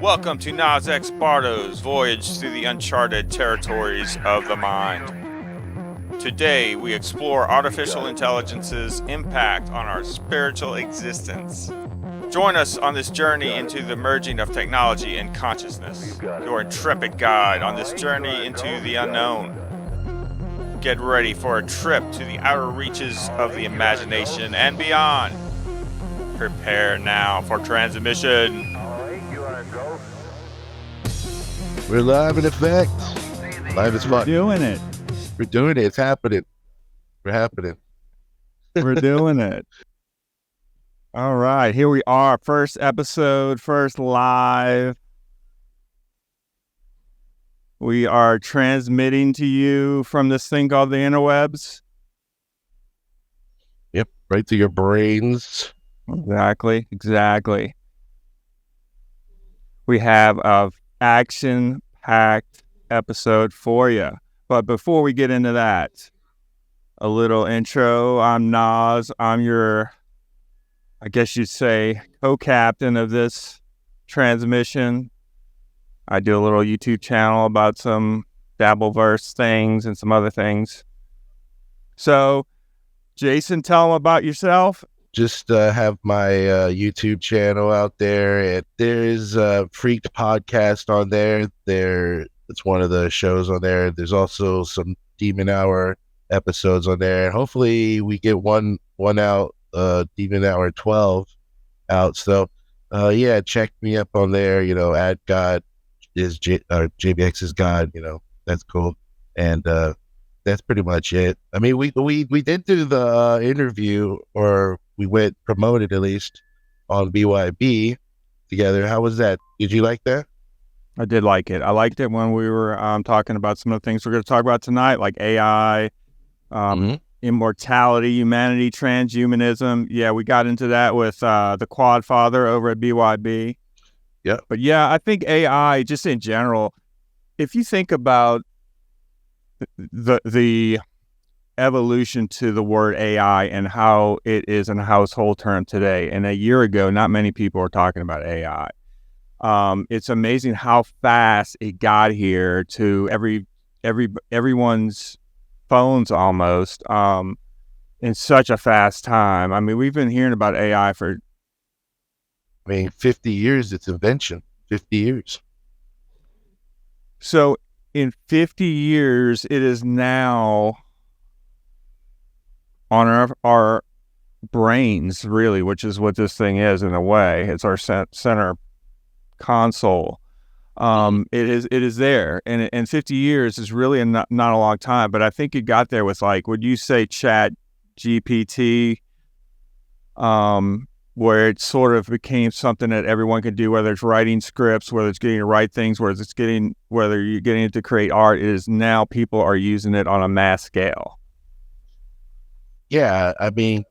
Welcome to Noz X Bardo's voyage through the uncharted territories of the mind. Today, we explore artificial intelligence's impact on our spiritual existence. Join us on this journey into the merging of technology and consciousness, your intrepid guide on this journey into the unknown. Get ready for a trip to the outer reaches of the imagination and beyond. Prepare now for transmission. We're live in effect. Live as fuck. Doing it. We're doing it. It's happening. We're happening. We're doing it. All right. Here we are. First episode, first live. We are transmitting to you from this thing called the interwebs. Yep. Right to your brains. Exactly. We have a action-packed episode for you. But before we get into that, a little intro. I'm Noz. I'm your, I guess you'd say, co-captain of this transmission. I do a little YouTube channel about some Dabbleverse things and some other things. So, Jason, tell them about yourself. Just have my YouTube channel out there. There's a Freaked podcast on there. It's one of the shows on there. There's also some Demon Hour episodes on there. Hopefully we get one out, Demon Hour 12 out. So yeah, check me up on there. Add God is JBX is God. That's cool. And that's pretty much it. I mean, we did do the interview, or we went promoted at least, on BYB together. How was that? Did you like that? I did like it. I liked it when we were talking about some of the things we're going to talk about tonight, like AI, immortality, humanity, transhumanism. Yeah, we got into that with the Quad Father over at BYB. Yeah. But yeah, I think AI, just in general, if you think about the evolution to the word AI and how it is a household term today, and a year ago, not many people were talking about AI. It's amazing how fast it got here to everyone's phones almost in such a fast time. I mean, we've been hearing about AI for 50 years, its invention. 50 years. So in 50 years, it is now on our brains, really, which is what this thing is in a way. It's our center console. It is there, and 50 years is really not a long time, but I think it got there with, like, would you say Chat GPT, where it sort of became something that everyone can do, whether it's writing scripts, whether it's getting to write things, whether you're getting it to create art. It is now people are using it on a mass scale. Yeah, I mean,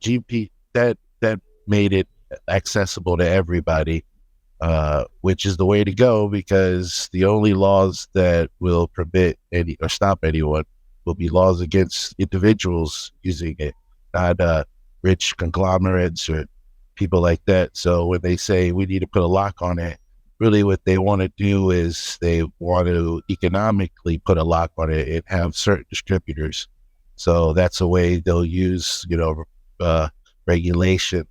that made it accessible to everybody, which is the way to go, because the only laws that will permit any or stop anyone will be laws against individuals using it, not rich conglomerates or people like that. So when they say we need to put a lock on it, really what they want to do is they want to economically put a lock on it and have certain distributors. So that's a way they'll use, regulation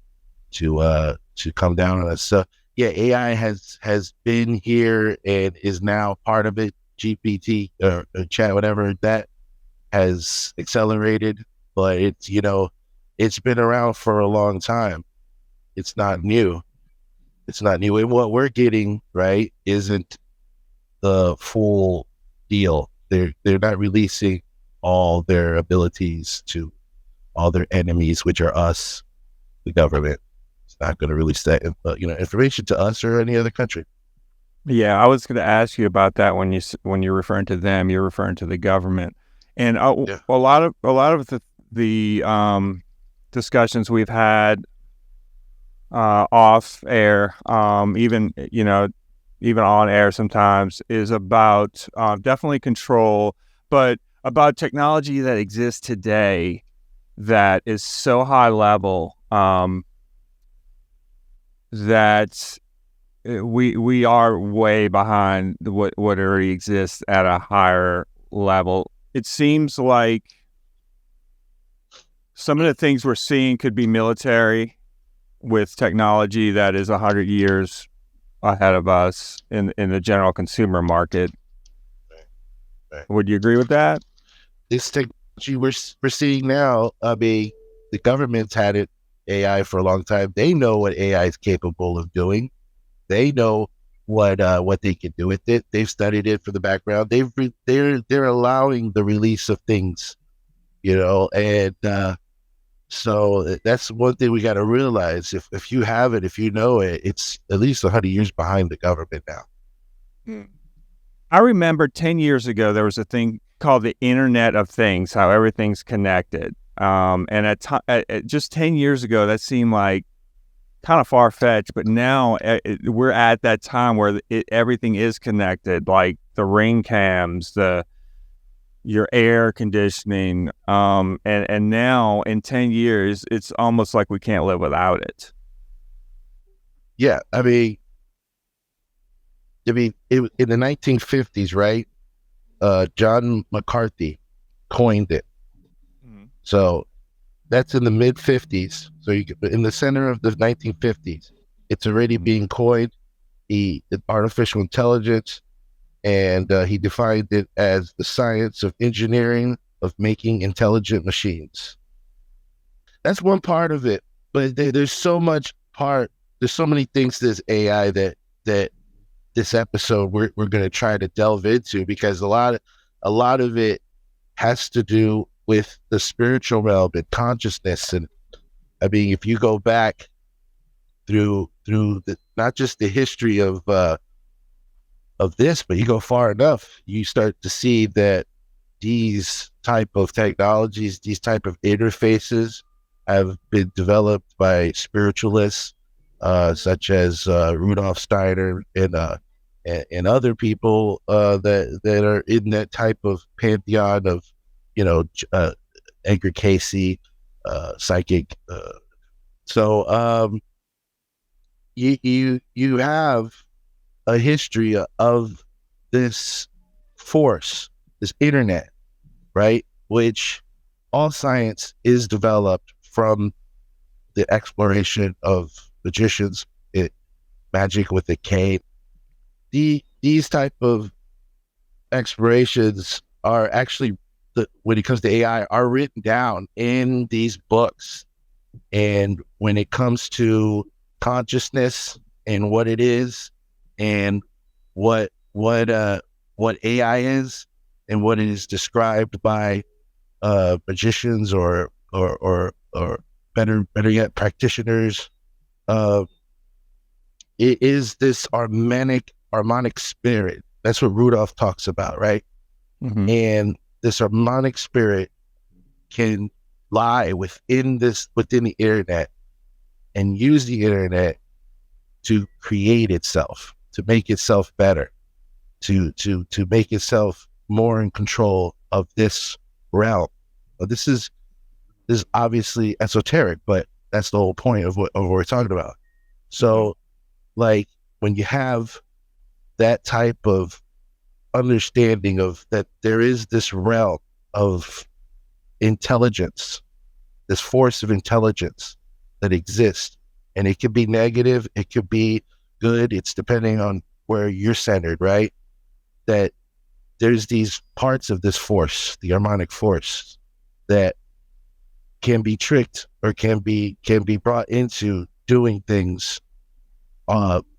to come down on us. So yeah, AI has been here and is now part of it. GPT or chat, whatever, that has accelerated, but it's been around for a long time. It's not new. And what we're getting, right, isn't the full deal. They're not releasing all their abilities to all their enemies, which are us, the government. It's not going to release that information to us or any other country. Yeah, I was going to ask you about that when you're referring to them, you're referring to the government, and a lot of the discussions we've had off air, even on air sometimes, is about definitely control, but about technology that exists today that is so high level that we are way behind what already exists at a higher level. It seems like some of the things we're seeing could be military with technology that is 100 years ahead of us in the general consumer market. Right. Would you agree with that? This technology we're seeing now, I mean, the government's had it AI for a long time. They know what AI is capable of doing. They know what they can do with it. They've studied it for the background. They're allowing the release of things, and so that's one thing we got to realize. If you have it, if you know it, it's at least 100 years behind the government now. I remember 10 years ago, there was a thing called the Internet of Things, how everything's connected. And at just 10 years ago, that seemed like kind of far-fetched, but now we're at that time where everything is connected, like the ring cams, your air conditioning, and now in 10 years, it's almost like we can't live without it. Yeah, I mean, in the 1950s, right? John McCarthy coined it. Mm-hmm. So that's in the mid 50s. So in the center of the 1950s, it's already being coined. Artificial intelligence, and he defined it as the science of engineering of making intelligent machines. That's one part of it, but there's so many things to this AI that this episode we're going to try to delve into, because a lot of it has to do with the spiritual realm and consciousness. And I mean, if you go back through not just the history of this, but you go far enough, you start to see that these type of technologies, these type of interfaces have been developed by spiritualists, such as Rudolf Steiner and other people that are in that type of pantheon of, Edgar Cayce, psychic. So you have a history of this force, this internet, right? Which all science is developed from the exploration of magicians, magic with a K. These type of explorations are actually, when it comes to AI, are written down in these books. And when it comes to consciousness and what it is, and what AI is, and what it is described by magicians or better yet practitioners, it is this harmonic spirit. That's what Rudolph talks about, right? Mm-hmm. And this harmonic spirit can lie within the internet, and use the internet to create itself, to make itself better, to make itself more in control of this realm. Well, this is obviously esoteric, but that's the whole point of what we're talking about. So, like, when you have that type of understanding of that, there is this realm of intelligence, this force of intelligence that exists, and it could be negative, it could be good. It's depending on where you're centered, right? That there's these parts of this force, the harmonic force, that can be tricked or can be brought into doing things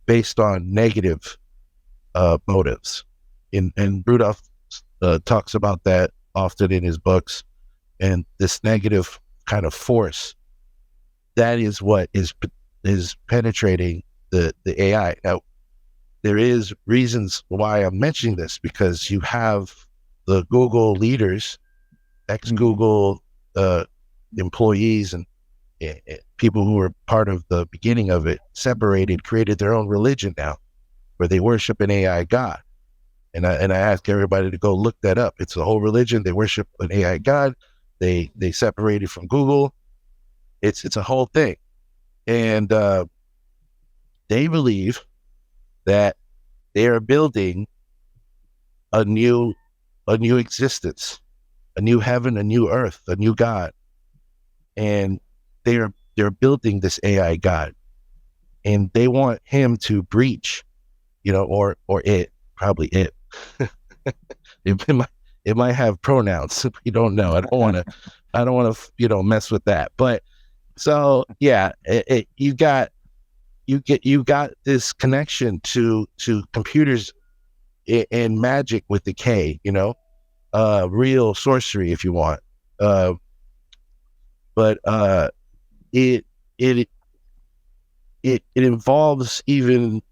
based on negative motives. And Rudolph talks about that often in his books. And this negative kind of force, that is what is penetrating the AI. Now, there is reasons why I'm mentioning this, because you have the Google leaders, ex-Google employees, and people who were part of the beginning of it, separated, created their own religion now, where they worship an AI god. And I ask everybody to go look that up. It's a whole religion. They worship an AI god. They separated from Google. It's a whole thing. And they believe that they are building a new existence, a new heaven, a new earth, a new God, and they're building this AI God, and they want him to breach, or it, probably it. it might have pronouns. We don't know. I don't want to mess with that. But so yeah, you got this connection to computers and magic with the K, real sorcery if you want. But it involves even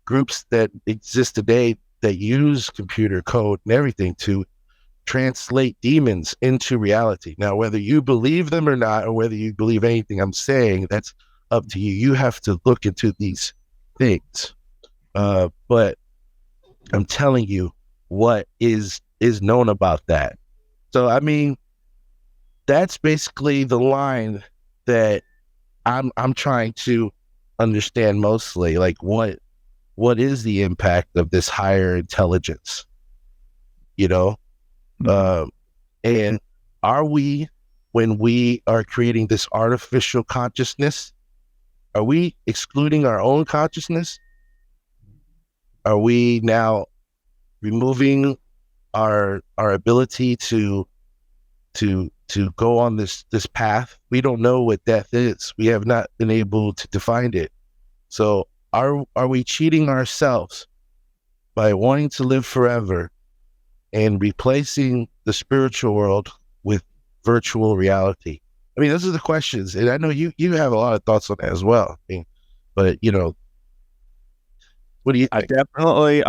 groups that exist today that use computer code and everything to translate demons into reality. Now, whether you believe them or not, or whether you believe anything I'm saying, that's up to you. You have to look into these things. But I'm telling you what is known about that. So, I mean, that's basically the line that I'm trying to understand mostly. Like, what is the impact of this higher intelligence? And are we, when we are creating this artificial consciousness, are we excluding our own consciousness? Are we now removing our ability to go on this path? We don't know what death is. We have not been able to define it. So are we cheating ourselves by wanting to live forever and replacing the spiritual world with virtual reality? I mean, those are the questions, and I know you have a lot of thoughts on that as well. I mean, but what do you think? I definitely,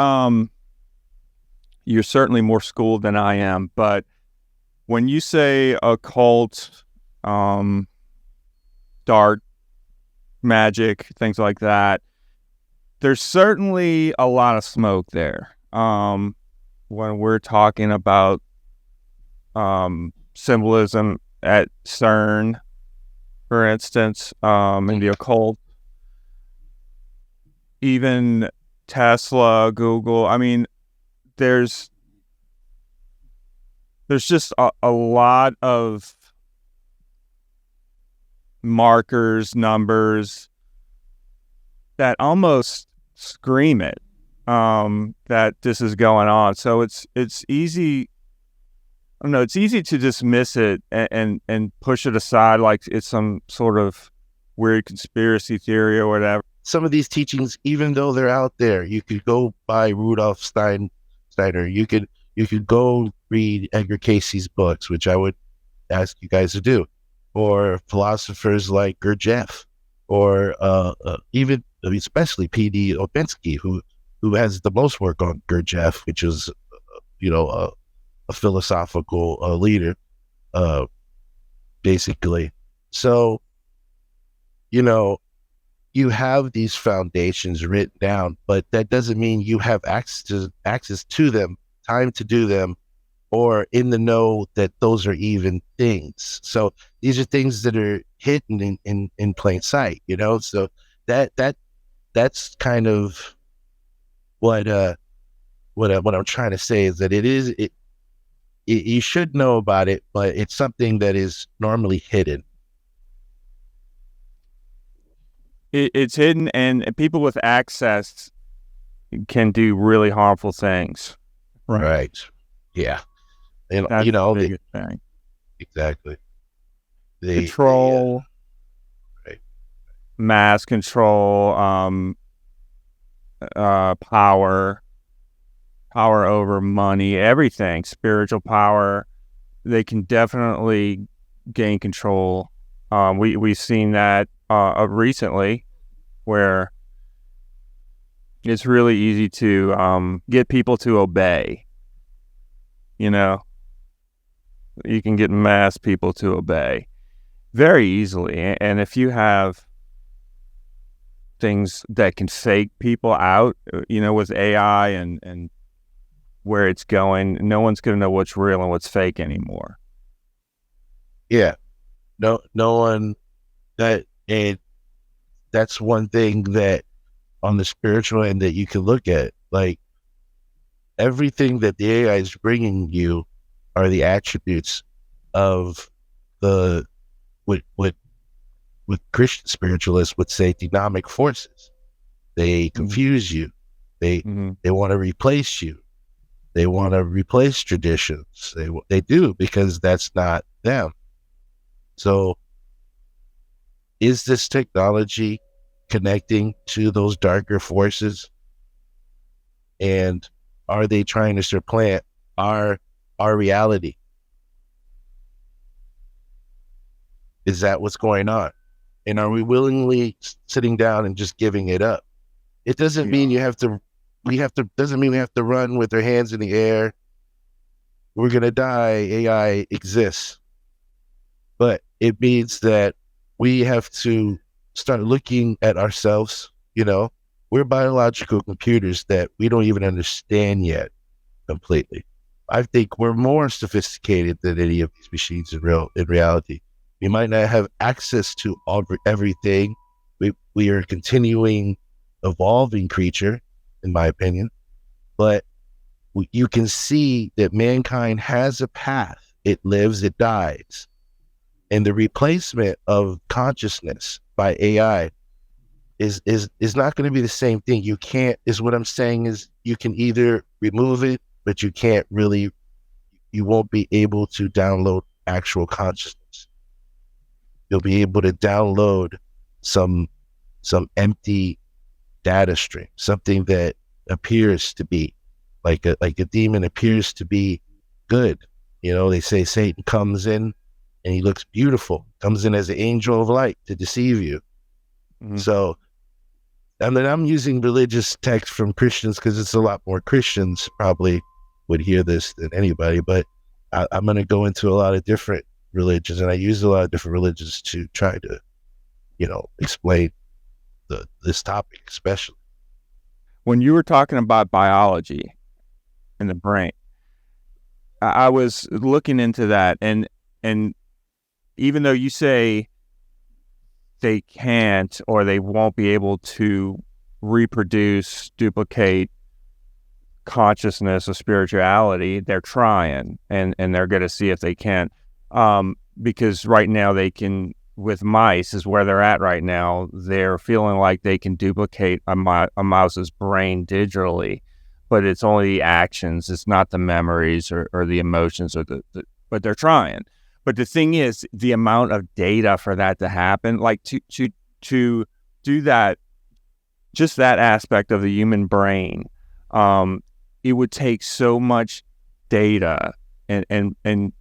you're certainly more schooled than I am, but when you say occult, dark magic, things like that, there's certainly a lot of smoke there. When we're talking about symbolism at CERN, for instance, in the occult, even Tesla, Google. I mean, there's just a lot of markers, numbers that almost scream it, that this is going on. So it's easy. I don't know. It's easy to dismiss it and push it aside like it's some sort of weird conspiracy theory or whatever. Some of these teachings, even though they're out there, you could go buy Rudolf Steiner. You could go read Edgar Casey's books, which I would ask you guys to do, or philosophers like Gurdjieff, or even especially P.D. Obinsky, who has the most work on Gurdjieff, which is a philosophical leader, basically. So, you have these foundations written down, but that doesn't mean you have access to them, time to do them, or in the know that those are even things. So these are things that are hidden in plain sight, So that's kind of what I'm trying to say, is that you should know about it, but it's something that is normally hidden. It's hidden, and people with access can do really harmful things. Right. Yeah. And that's the biggest thing. Exactly. Control, right. Mass control, power over money, everything, spiritual power. They can definitely gain control. We've seen that recently, where it's really easy to get people to obey. You can get mass people to obey very easily. And if you have things that can fake people out, with AI and where it's going, no one's going to know what's real and what's fake anymore. Yeah. No one, and that's one thing that on the spiritual end that you can look at. Like everything that the AI is bringing you are the attributes of the what Christian spiritualists would say demonic forces. They confuse you. They want to replace you. They want to replace traditions. They do, because that's not them. So is this technology connecting to those darker forces? And are they trying to supplant our reality? Is that what's going on? And are we willingly sitting down and just giving it up? It doesn't mean doesn't mean we have to run with our hands in the air. We're going to die. AI exists. But it means that we have to start looking at ourselves. We're biological computers that we don't even understand yet completely. I think we're more sophisticated than any of these machines in reality. We might not have access to everything. We are a continuing, evolving creature, in my opinion. But you can see that mankind has a path. It lives, it dies. And the replacement of consciousness by AI is not going to be the same thing. You can't, is what I'm saying, is you can either remove it, but you won't be able to download actual consciousness. You'll be able to download some empty data stream, something that appears to be like a demon appears to be good. They say Satan comes in and he looks beautiful, comes in as an angel of light to deceive you. So, and then I'm using religious text from Christians because it's a lot more Christians probably would hear this than anybody, but I'm going to go into a lot of different religions, and I use a lot of different religions to try to, explain this topic, especially. When you were talking about biology in the brain, I was looking into that, and even though you say they can't or they won't be able to reproduce, duplicate consciousness or spirituality, they're trying, and they're going to see if they can. Because right now they can, with mice is where they're at right now, they're feeling like they can duplicate a mouse's brain digitally, but it's only the actions, it's not the memories or the emotions but they're trying. But the thing is, the amount of data for that to happen, like to do that, just that aspect of the human brain, it would take so much data and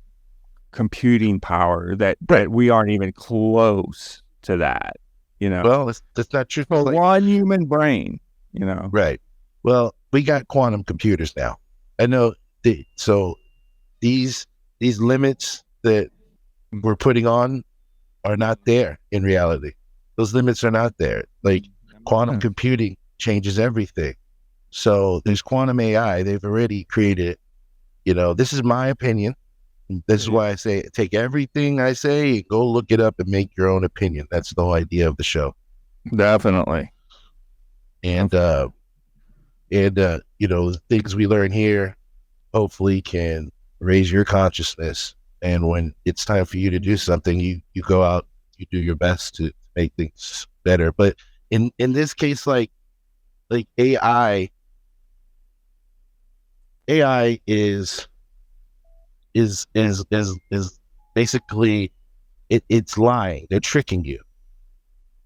computing power that we aren't even close to that, Well, that's not true. For one human brain, Right. Well, we got quantum computers now. I know. So these limits that we're putting on are not there in reality. Those limits are not there. Like quantum computing changes everything. So there's quantum AI. They've already created it. This is my opinion. This is why I say take everything I say, go look it up and make your own opinion. That's the whole idea of the show. Definitely. And the things we learn here hopefully can raise your consciousness. And when it's time for you to do something, you go out, you do your best to make things better. But in this case, like AI is basically it's lying. They're tricking you.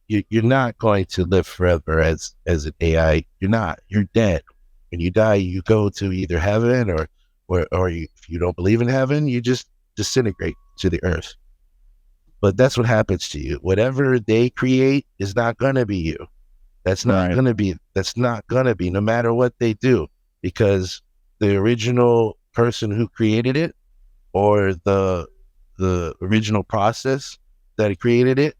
You're not going to live forever as an AI. You're not. You're dead. When you die, you go to either heaven or if you don't believe in heaven, you just disintegrate to the earth. But that's what happens to you. Whatever they create is not going to be you. That's not going to be. That's not going to be, no matter what they do, because the original person who created it, or the original process that created it,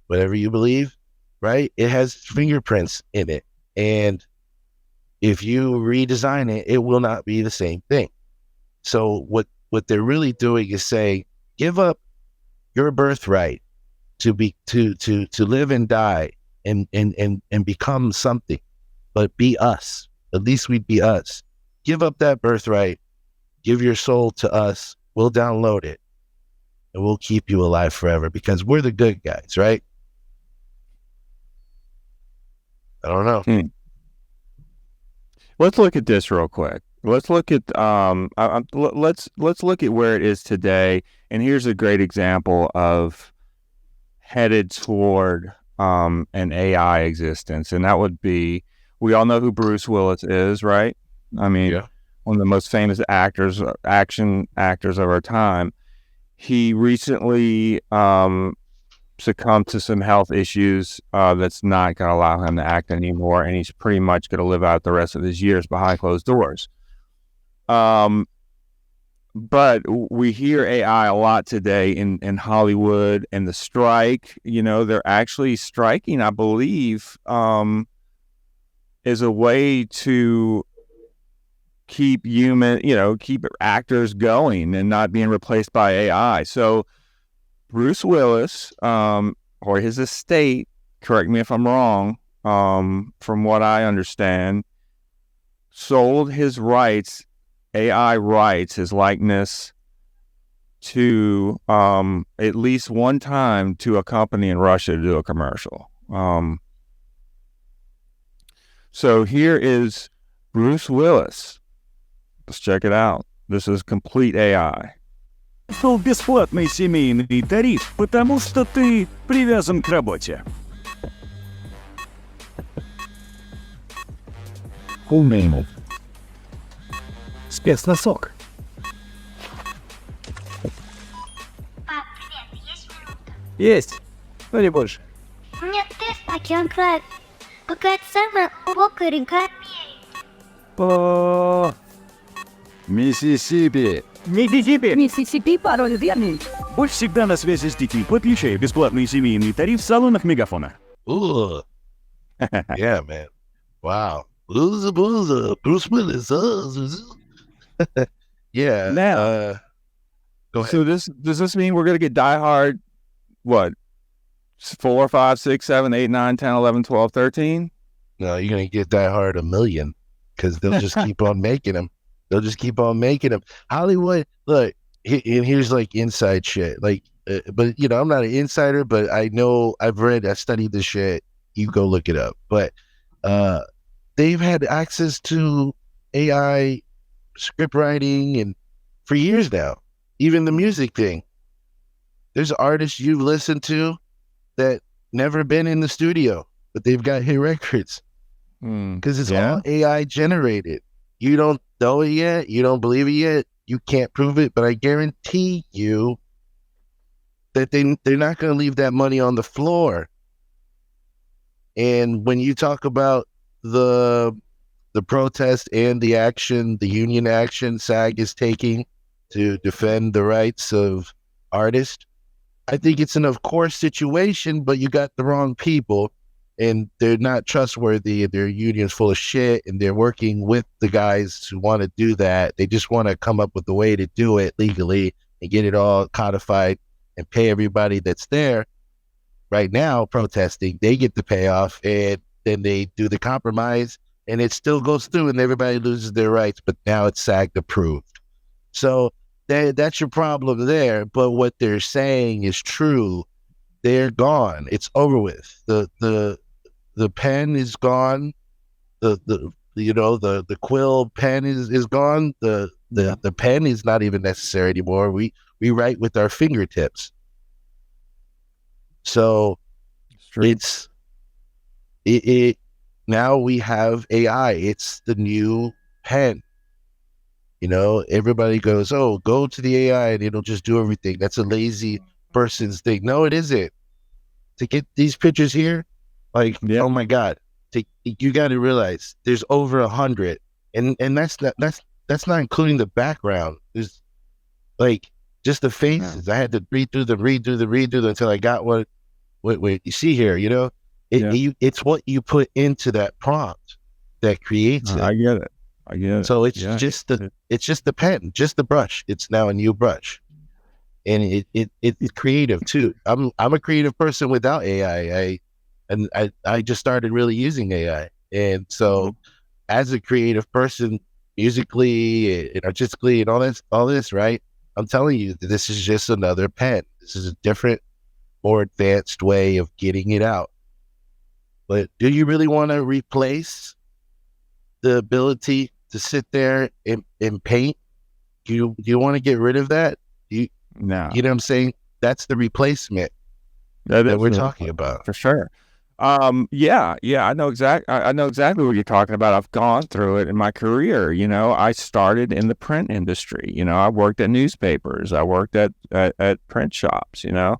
whatever you believe, right? It has fingerprints in it. And if you redesign it, it will not be the same thing. So what they're really doing is saying, give up your birthright to live and die and become something, but be us. At least we'd be us. Give up that birthright. Give your soul to us. We'll download it and we'll keep you alive forever because we're the good guys, right? I don't know. Let's look at this real quick. Let's look at let's look at where it is today. And here's a great example of headed toward an AI existence, and that would be, we all know who Bruce Willis is, right? I mean, one of the most famous action actors of our time. He recently succumbed to some health issues that's not going to allow him to act anymore, and he's pretty much going to live out the rest of his years behind closed doors. But we hear AI a lot today in Hollywood, and the strike, they're actually striking, I believe, is a way to keep keep actors going and not being replaced by AI. So Bruce Willis, or his estate, correct me if I'm wrong, from what I understand, sold his rights, AI rights, his likeness, to at least one time to a company in Russia to do a commercial. So here is Bruce Willis. Let's check it out. This is complete AI. Был бесплатный семейный тариф, потому что ты привязан к работе. Full name. Спецносок. Пап, привет, есть минута? Есть, но не больше. У меня тест по географии. Какая самая глубокая река Америки? По... Миссисипи. Миссисипи, пароль верный. Будь всегда на связи с детьми, подключай бесплатный семейный тариф в салонах Мегафона. Ooh. Yeah, man. Wow. Bruce Willis. Yeah. Now, go ahead. so does this mean we're going to get Die Hard, what, 4, 5, 6, 7, 8, 9, 10, 11, 12, 13? No, you're going to get Die Hard 1 million because they'll just keep on making them. They'll just keep on making them. Hollywood, look, and here's like inside shit. Like, but I'm not an insider, but I know I studied this shit. You go look it up. But they've had access to AI script writing and for years now. Even the music thing. There's artists you've listened to that never been in the studio, but they've got hit records because it's all AI generated. You don't know it yet. You don't believe it yet. You can't prove it, but I guarantee you that they're not going to leave that money on the floor. And when you talk about the protest and the action, the union action SAG is taking to defend the rights of artists, I think it's an of course situation, but you got the wrong people. And they're not trustworthy, and their union's full of shit, and they're working with the guys who want to do that. They just want to come up with a way to do it legally and get it all codified and pay everybody that's there right now protesting. They get the payoff, and then they do the compromise, and it still goes through, and everybody loses their rights, but now it's SAG approved. So that's your problem there, but what they're saying is true. They're gone. It's over with. The pen is gone. The quill pen is gone. The pen is not even necessary anymore. We write with our fingertips. So it's now we have AI. It's the new pen. Everybody goes, oh, go to the AI and it'll just do everything. That's a lazy person's thing. No, it isn't. To get these pictures here, oh my God, you got to realize there's over 100, and that's not including the background. There's just the faces. I had to redo them until I got what you see here. It's what you put into that prompt that creates it. I get it. So it's just the pen, just the brush. It's now a new brush. And it's creative too. I'm a creative person without AI. And I just started really using AI. And so as a creative person, musically and artistically and all this, right? I'm telling you, this is just another pen. This is a different, more advanced way of getting it out. But do you really want to replace the ability to sit there and paint? Do you want to get rid of that? No. You know what I'm saying? That's the replacement that we're talking about. For sure. Yeah, I know I know exactly what you're talking about. I've gone through it in my career. You know, I started in the print industry. You know, I worked at newspapers. I worked at print shops. You know,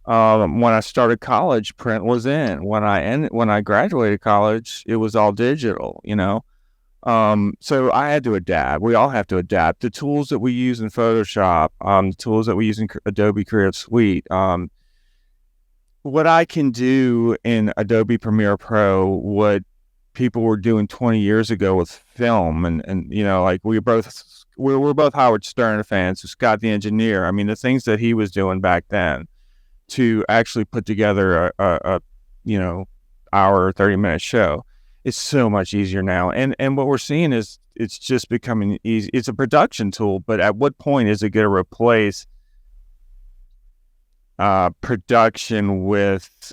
when I started college, print was in. When I graduated college, it was all digital. You know, so I had to adapt. We all have to adapt. The tools that we use in Photoshop, the tools that we use in Adobe Creative Suite, what I can do in Adobe Premiere Pro, what people were doing 20 years ago with film, and you know, like we're both Howard Stern fans. So Scott the engineer, I mean, the things that he was doing back then to actually put together a you know, hour or 30-minute show, it's so much easier now. And what we're seeing is it's just becoming easy. It's a production tool, but at what point is it going to replace production with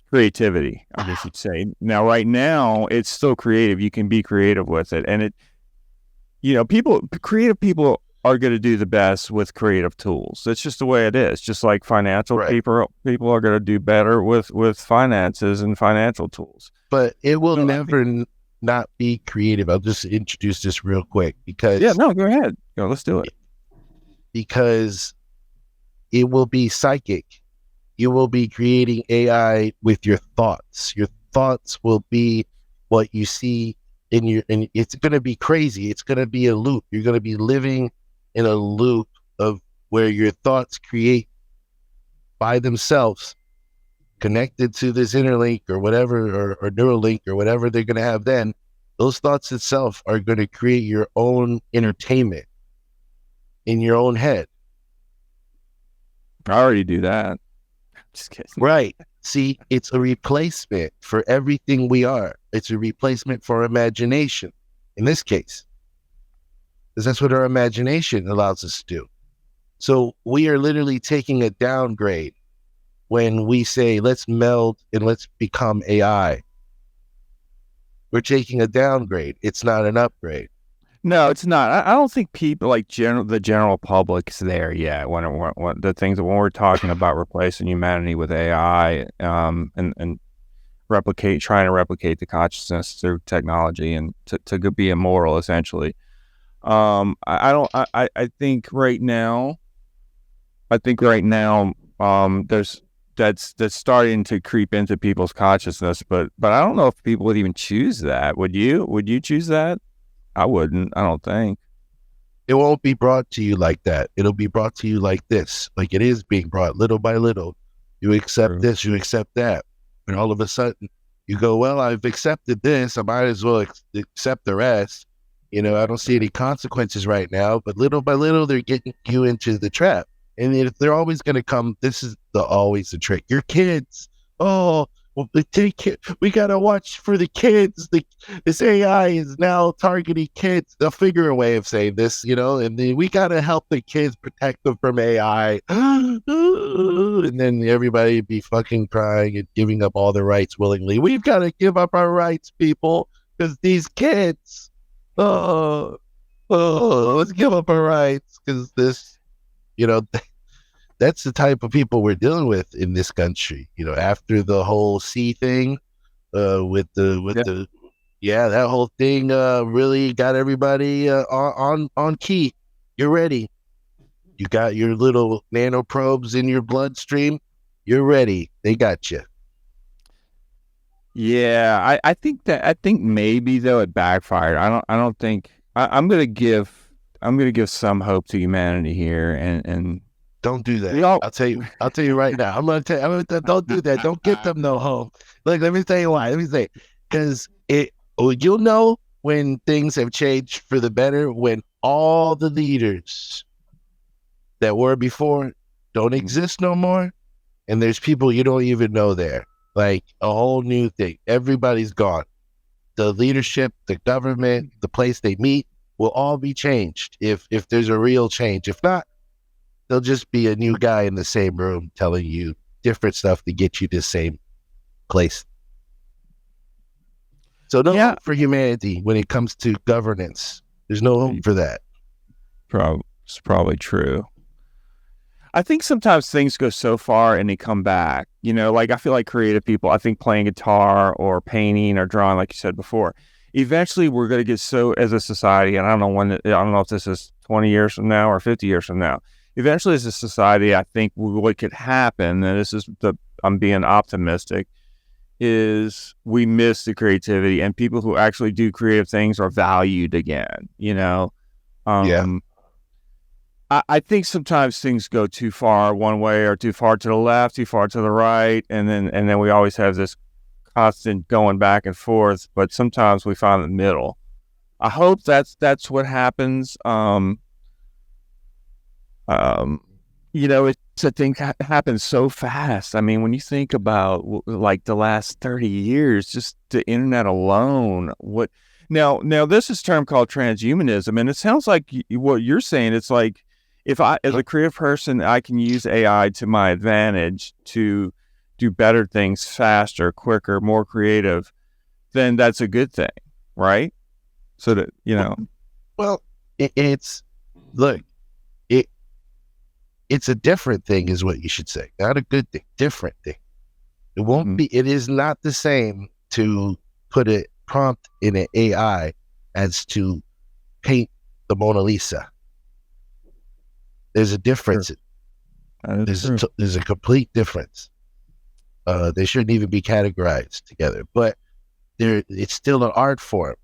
creativity, I guess you'd say. Now, right now, it's still creative. You can be creative with it, and it, you know, creative people are going to do the best with creative tools. That's just the way it is. Just like financial people are going to do better with finances and financial tools. But it will never not be creative. I'll just introduce this real quick because go ahead. Let's do it. Because it will be psychic. You will be creating AI with your thoughts. Your thoughts will be what you see and it's going to be crazy. It's going to be a loop. You're going to be living in a loop of where your thoughts create by themselves, connected to this interlink or whatever, or Neuralink or whatever they're going to have then. Those thoughts itself are going to create your own entertainment in your own head. I already do that. Just kidding. Right. See, it's a replacement for everything we are. It's a replacement for imagination, in this case. Because that's what our imagination allows us to do. So we are literally taking a downgrade when we say, let's meld and let's become AI. We're taking a downgrade. It's not an upgrade. No, it's not. I don't think people like the general public's there yet. When we're talking about replacing humanity with AI, and trying to replicate the consciousness through technology and to be immoral, essentially. I think right now, there's that's starting to creep into people's consciousness, but I don't know if people would even choose that. Would you? Would you choose that? I wouldn't. I don't think. It won't be brought to you like that. It'll be brought to you like this, like it is being brought little by little. You accept this, you accept that. And all of a sudden you go, well, I've accepted this. I might as well accept the rest. You know, I don't see any consequences right now, but little by little, they're getting you into the trap. And if they're always going to come, this is always the trick. Your kids, well, we got to watch for the kids. This AI is now targeting kids. They'll figure a way of saying this, you know, and then we got to help the kids, protect them from AI. And then everybody be fucking crying and giving up all their rights willingly. We've got to give up our rights, people, because these kids, let's give up our rights because this, you know, that's the type of people we're dealing with in this country. You know, after the whole C thing, that whole thing really got everybody on key. You're ready. You got your little nanoprobes in your bloodstream. You're ready. They got you. Yeah, I think maybe though it backfired. I don't think I'm gonna give some hope to humanity here and don't do that. I'll tell you right now. Don't do that. Don't give them no hope. Look, let me tell you why. Let me say, because you'll know when things have changed for the better when all the leaders that were before don't exist no more. and there's people you don't even know there. Like a whole new thing. Everybody's gone. The leadership, the government, the place they meet will all be changed if there's a real change. If not, there'll just be a new guy in the same room telling you different stuff to get you to the same place. So no hope for humanity when it comes to governance. There's no hope for that. It's probably true. I think sometimes things go so far and they come back. You know, like I feel like creative people, I think playing guitar or painting or drawing, like you said before, eventually we're going to get so, as a society, and I don't know if this is 20 years from now or 50 years from now. Eventually, as a society, I think what could happen, and I'm being optimistic, is we miss the creativity, and people who actually do creative things are valued again. You know, I think sometimes things go too far one way or too far to the left, too far to the right, and then we always have this constant going back and forth. But sometimes we find the middle. I hope that's what happens. You know, it's a thing happens so fast. I mean, when you think about like the last 30 years, just the internet alone, now this is a term called transhumanism, and it sounds like what you're saying. It's like, if I, as a creative person, I can use AI to my advantage to do better things faster, quicker, more creative, then that's a good thing, right? So that, you know. Well, it's a different thing is what you should say. Not a good thing, different thing. It won't be, it is not the same to put a prompt in an AI as to paint the Mona Lisa. There's a difference. Sure. There's a complete difference. They shouldn't even be categorized together, but it's still an art form.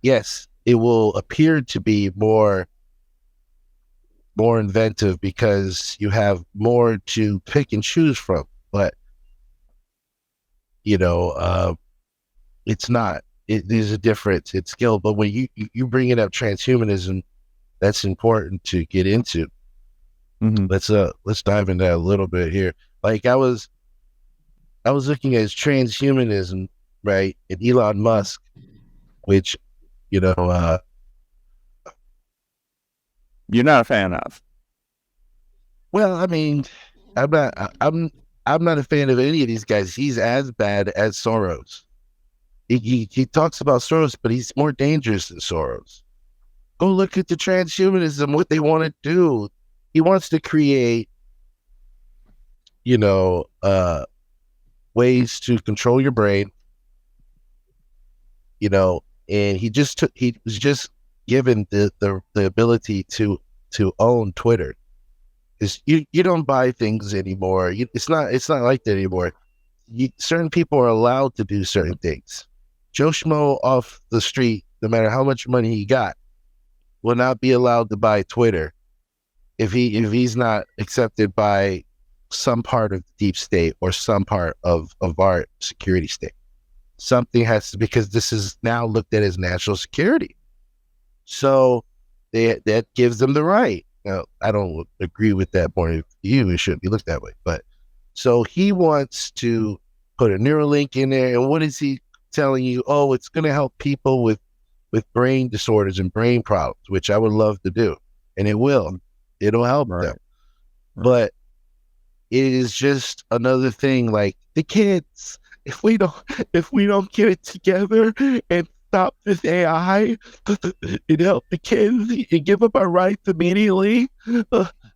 Yes, it will appear to be more inventive because you have more to pick and choose from, but you know, it's not. There's a difference. It's skill, but when you bring it up transhumanism, that's important to get into. Let's dive into that a little bit here. Like I was looking at transhumanism, right? And Elon Musk, which, you know, you're not a fan of. Well, I mean, I'm not a fan of any of these guys. He's as bad as Soros. He talks about Soros, but he's more dangerous than Soros. Go look at the transhumanism, what they want to do. He wants to create, you know, ways to control your brain, you know, and he was just given the ability to own Twitter. Because you don't buy things anymore. It's not like that anymore. Certain people are allowed to do certain things. Joe Schmo off the street, no matter how much money he got, will not be allowed to buy Twitter if he's not accepted by some part of the deep state or some part of our security state. Something has to, because this is now looked at as national security. So that gives them the right. Now, I don't agree with that point of view. It shouldn't be looked that way. But so he wants to put a Neuralink in there. And what is he telling you? Oh, it's going to help people with brain disorders and brain problems, which I would love to do. And it will. It'll help them. Right. But it is just another thing, like the kids, if we don't get it together and stop this AI and help the kids and give up our rights immediately,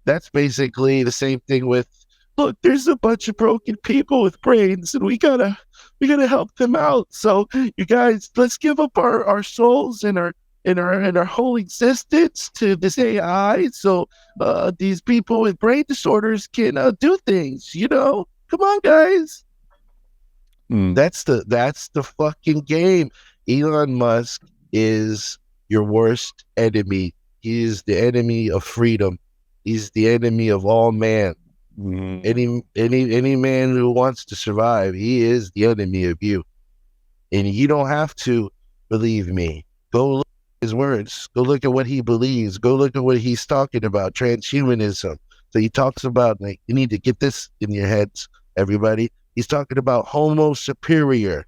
that's basically the same thing with, look, there's a bunch of broken people with brains and we gotta help them out. So you guys, let's give up our souls and our whole existence to this AI, so these people with brain disorders can do things. You know, come on, guys. That's the fucking game. Elon Musk is your worst enemy. He is the enemy of freedom. He's the enemy of all man. Any man who wants to survive, he is the enemy of you. And you don't have to believe me. Go look at his words. Go look at what he believes. Go look at what he's talking about. Transhumanism. So he talks about, like, you need to get this in your heads, everybody. He's talking about Homo superior.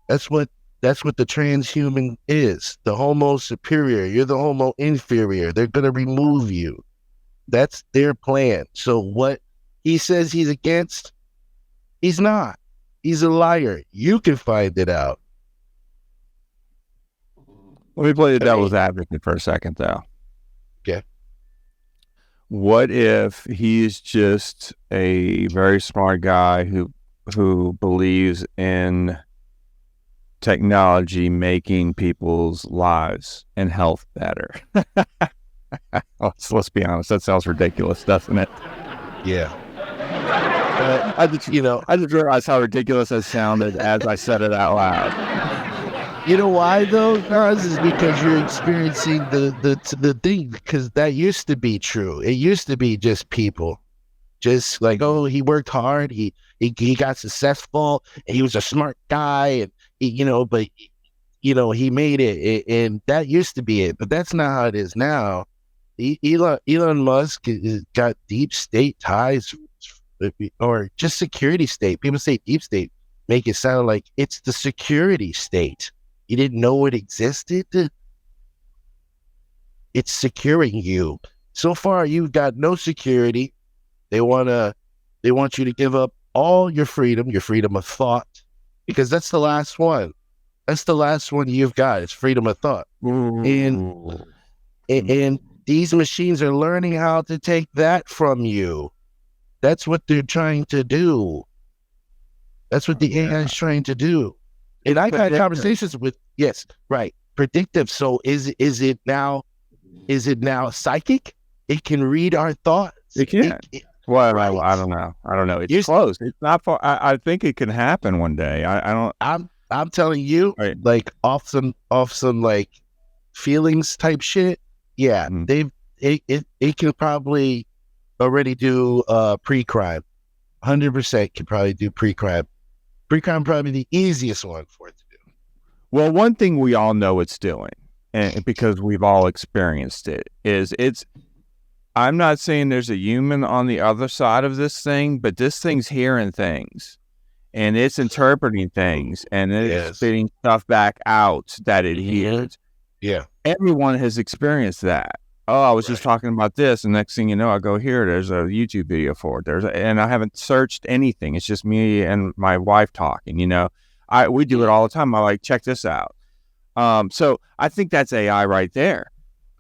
That's what the transhuman is. The Homo superior. You're the Homo inferior. They're gonna remove you. That's their plan. So what he says he's against, he's not. He's a liar. You can find it out. Let me play the devil's advocate for a second, though. Okay. What if he's just a very smart guy who believes in technology making people's lives and health better? Let's be honest. That sounds ridiculous, doesn't it? Yeah. I just realized how ridiculous that sounded as I said it out loud. You know why though, Noz? Is because you're experiencing the thing. Because that used to be true. It used to be just people, just like, oh, he worked hard, he got successful, and he was a smart guy, and he made it, and that used to be it. But that's not how it is now. Elon Musk has got deep state ties, or just security state. People say deep state, make it sound like it's the security state. You didn't know it existed? It's securing you. So far, you've got no security. They want you to give up all your freedom of thought, because that's the last one. That's the last one you've got. It's freedom of thought. And these machines are learning how to take that from you. That's what they're trying to do. That's what the AI is trying to do. And I've had conversations with, yes, right, predictive. So is it now psychic? It can read our thoughts. It can. Well, right. I don't know. It's close. It's not far. I think it can happen one day. I'm telling you, right. Like off some like feelings type shit. Yeah, it can probably already do pre-crime. 100% can probably do pre-crime. Pre-crime probably the easiest one for it to do. Well, one thing we all know it's doing, and because we've all experienced it, is I'm not saying there's a human on the other side of this thing, but this thing's hearing things, and it's interpreting things, and it's spitting stuff back out that it hears. Yeah. Everyone has experienced that. Oh, I was just talking about this, and next thing you know, I go here. There's a YouTube video for it. And I haven't searched anything. It's just me and my wife talking. We do it all the time. I'm like, check this out. So I think that's AI right there.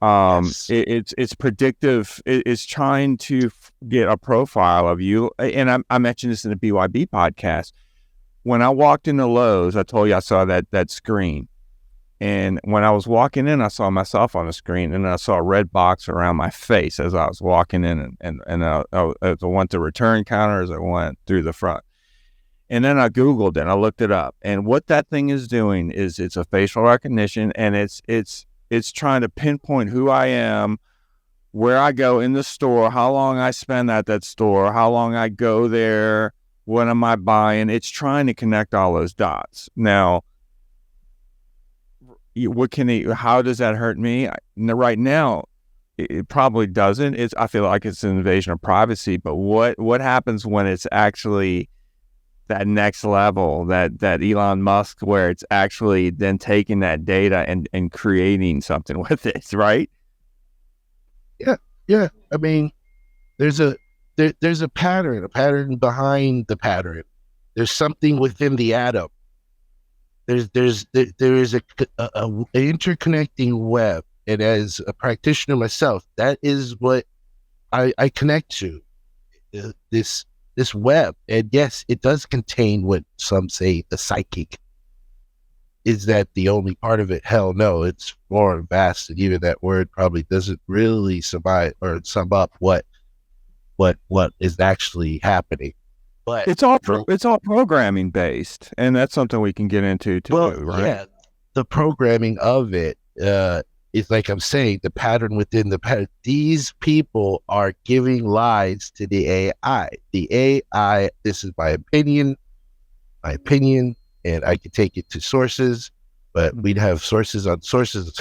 It's predictive. It's trying to get a profile of you. And I mentioned this in the BYB podcast. When I walked into Lowe's, I told you I saw that screen. And when I was walking in, I saw myself on the screen, and I saw a red box around my face as I was walking in, and as I went to return counter, as I went through the front. And then I Googled it, and I looked it up. And what that thing is doing is it's a facial recognition, and it's trying to pinpoint who I am, where I go in the store, how long I spend at that store, how long I go there, what am I buying. It's trying to connect all those dots. Now, how does that hurt me? Right now, it probably doesn't. I feel like it's an invasion of privacy, but what happens when it's actually that next level, that Elon Musk, where it's actually then taking that data and creating something with it, right? Yeah. I mean, there's a pattern behind the pattern. There's something within the atom. There is a interconnecting web, and as a practitioner myself, that is what I connect to, this web. And yes, it does contain what some say the psychic. Is that the only part of it? Hell no, it's more vast, and even that word probably doesn't really sum up what is actually happening. But it's all programming based, and that's something we can get into too, right? Yeah, the programming of it is, like I'm saying, the pattern within the pattern. These people are giving lies to the AI. The AI. This is my opinion, and I could take it to sources, but we'd have sources on sources.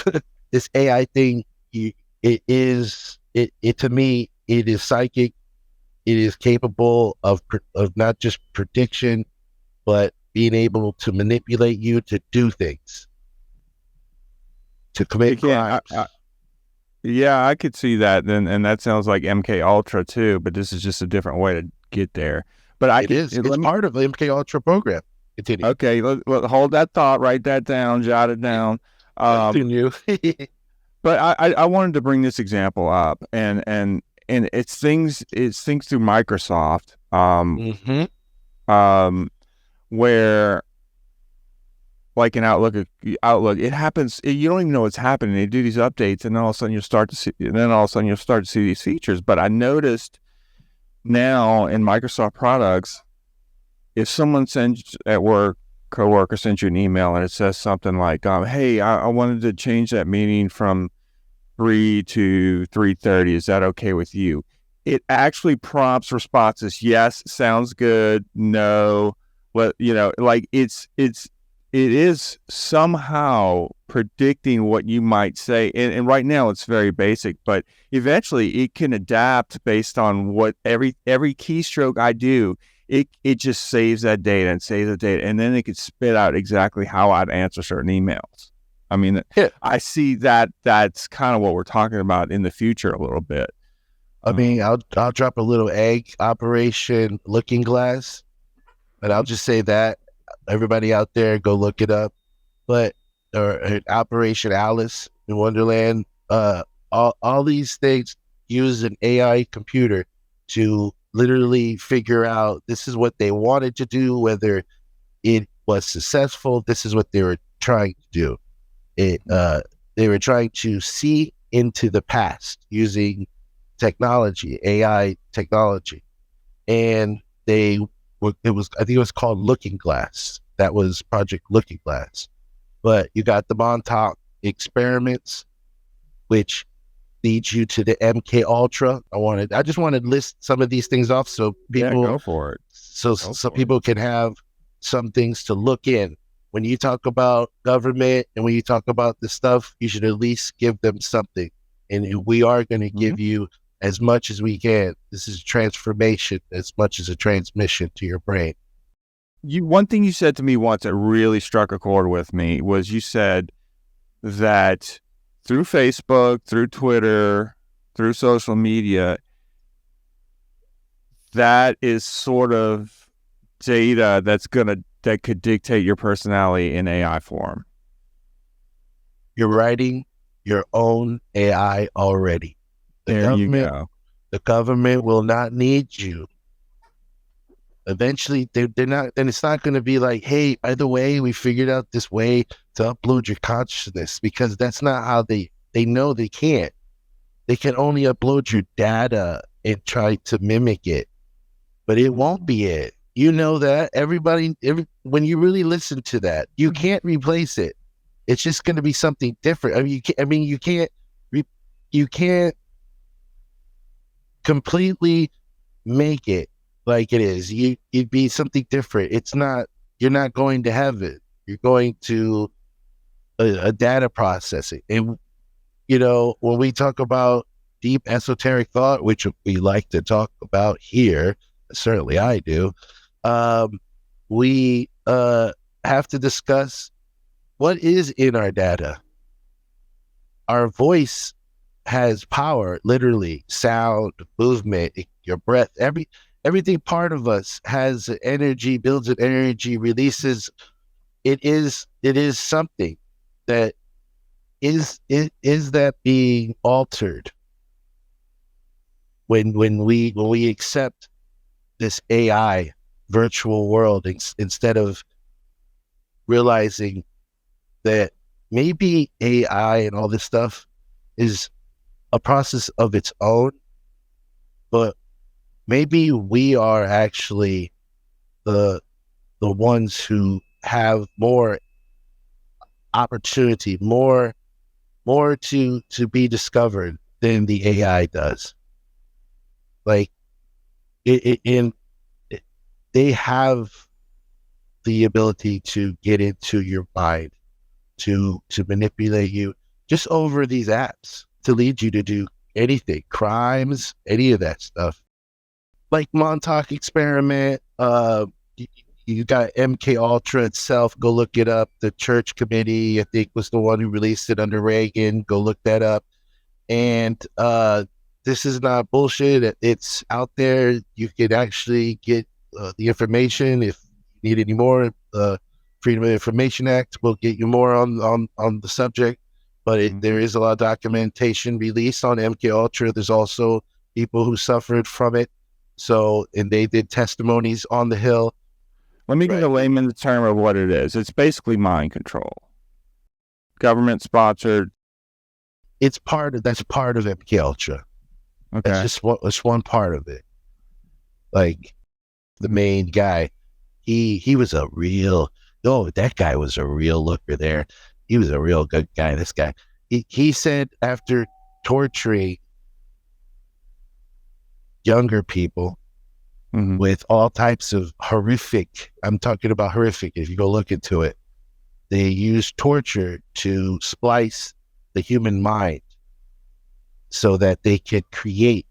This AI thing, it is it to me, it is psychic. It is capable of not just prediction, but being able to manipulate you to do things, to commit crimes. Yeah, I could see that, and that sounds like MK Ultra too. But this is just a different way to get there. But It is. It's part of the MK Ultra program. Continue. Okay, let hold that thought, write that down, jot it down. Continue. But I wanted to bring this example up, and it's things through Microsoft, where like in Outlook, it happens. You don't even know what's happening. They do these updates, and then all of a sudden you'll start to see these features. But I noticed now in Microsoft products, if someone sends at work, coworker sends you an email and it says something like, "Hey, I wanted to change that meeting from 3 to 3:30. Is that okay with you?" It actually prompts responses. Yes, sounds good. No, like it is somehow predicting what you might say. And right now it's very basic, but eventually it can adapt based on what every keystroke I do. It just saves that data, and then it could spit out exactly how I'd answer certain emails. I mean, yeah. I see that that's kind of what we're talking about in the future a little bit. I mean, I'll drop a little egg, Operation Looking Glass, but I'll just say that everybody out there go look it up. But or Operation Alice in Wonderland, all these things use an AI computer to literally figure out this is what they wanted to do, whether it was successful. This is what they were trying to do. They were trying to see into the past using technology, AI technology, and I think it was called Looking Glass. That was Project Looking Glass. But you got the Montauk experiments, which leads you to the MK Ultra. I just wanted to list some of these things off so people go for it. So people can have some things to look in. When you talk about government and when you talk about this stuff, you should at least give them something. And we are going to give you as much as we can. This is transformation as much as a transmission to your brain. One thing you said to me once that really struck a chord with me was you said that through Facebook, through Twitter, through social media, that is sort of data that could dictate your personality in AI form. You're writing your own AI already. There you go. The government will not need you. Eventually, they're not. Then it's not going to be like, hey, by the way, we figured out this way to upload your consciousness, because that's not how they know they can't. They can only upload your data and try to mimic it, but it won't be it. You know that. When you really listen to that, you can't replace it. It's just going to be something different. You can't completely make it like it is. It'd be something different. You're not going to have it. You're going to a data processing. And, when we talk about deep esoteric thought, which we like to talk about here, certainly I do, we have to discuss what is in our data. Our voice has power, literally, sound, movement, your breath, everything part of us has energy, builds an energy, releases. It is something that is that being altered when we accept this AI virtual world instead of realizing that maybe AI and all this stuff is a process of its own, but maybe we are actually the ones who have more opportunity, more to be discovered than the AI does. Like they have the ability to get into your mind, to manipulate you just over these apps, to lead you to do anything, crimes, any of that stuff. Like Montauk experiment, you got MK Ultra itself. Go look it up. The Church Committee, I think, was the one who released it under Reagan. Go look that up. And this is not bullshit. It's out there. You can actually get the information if you need any more. Freedom of Information Act will get you more on the subject. But there is a lot of documentation released on MK Ultra. There's also people who suffered from it. So, and they did testimonies on the Hill. Let me get a layman's term of what it is. It's basically mind control. Government sponsored. That's part of MK Ultra. Okay. That's one part of it. Like the main guy, he was a real. Oh, that guy was a real looker there. He was a real good guy. This guy. He said after torturing younger people with all types of horrific, I'm talking about horrific, if you go look into it, they used torture to splice the human mind so that they could create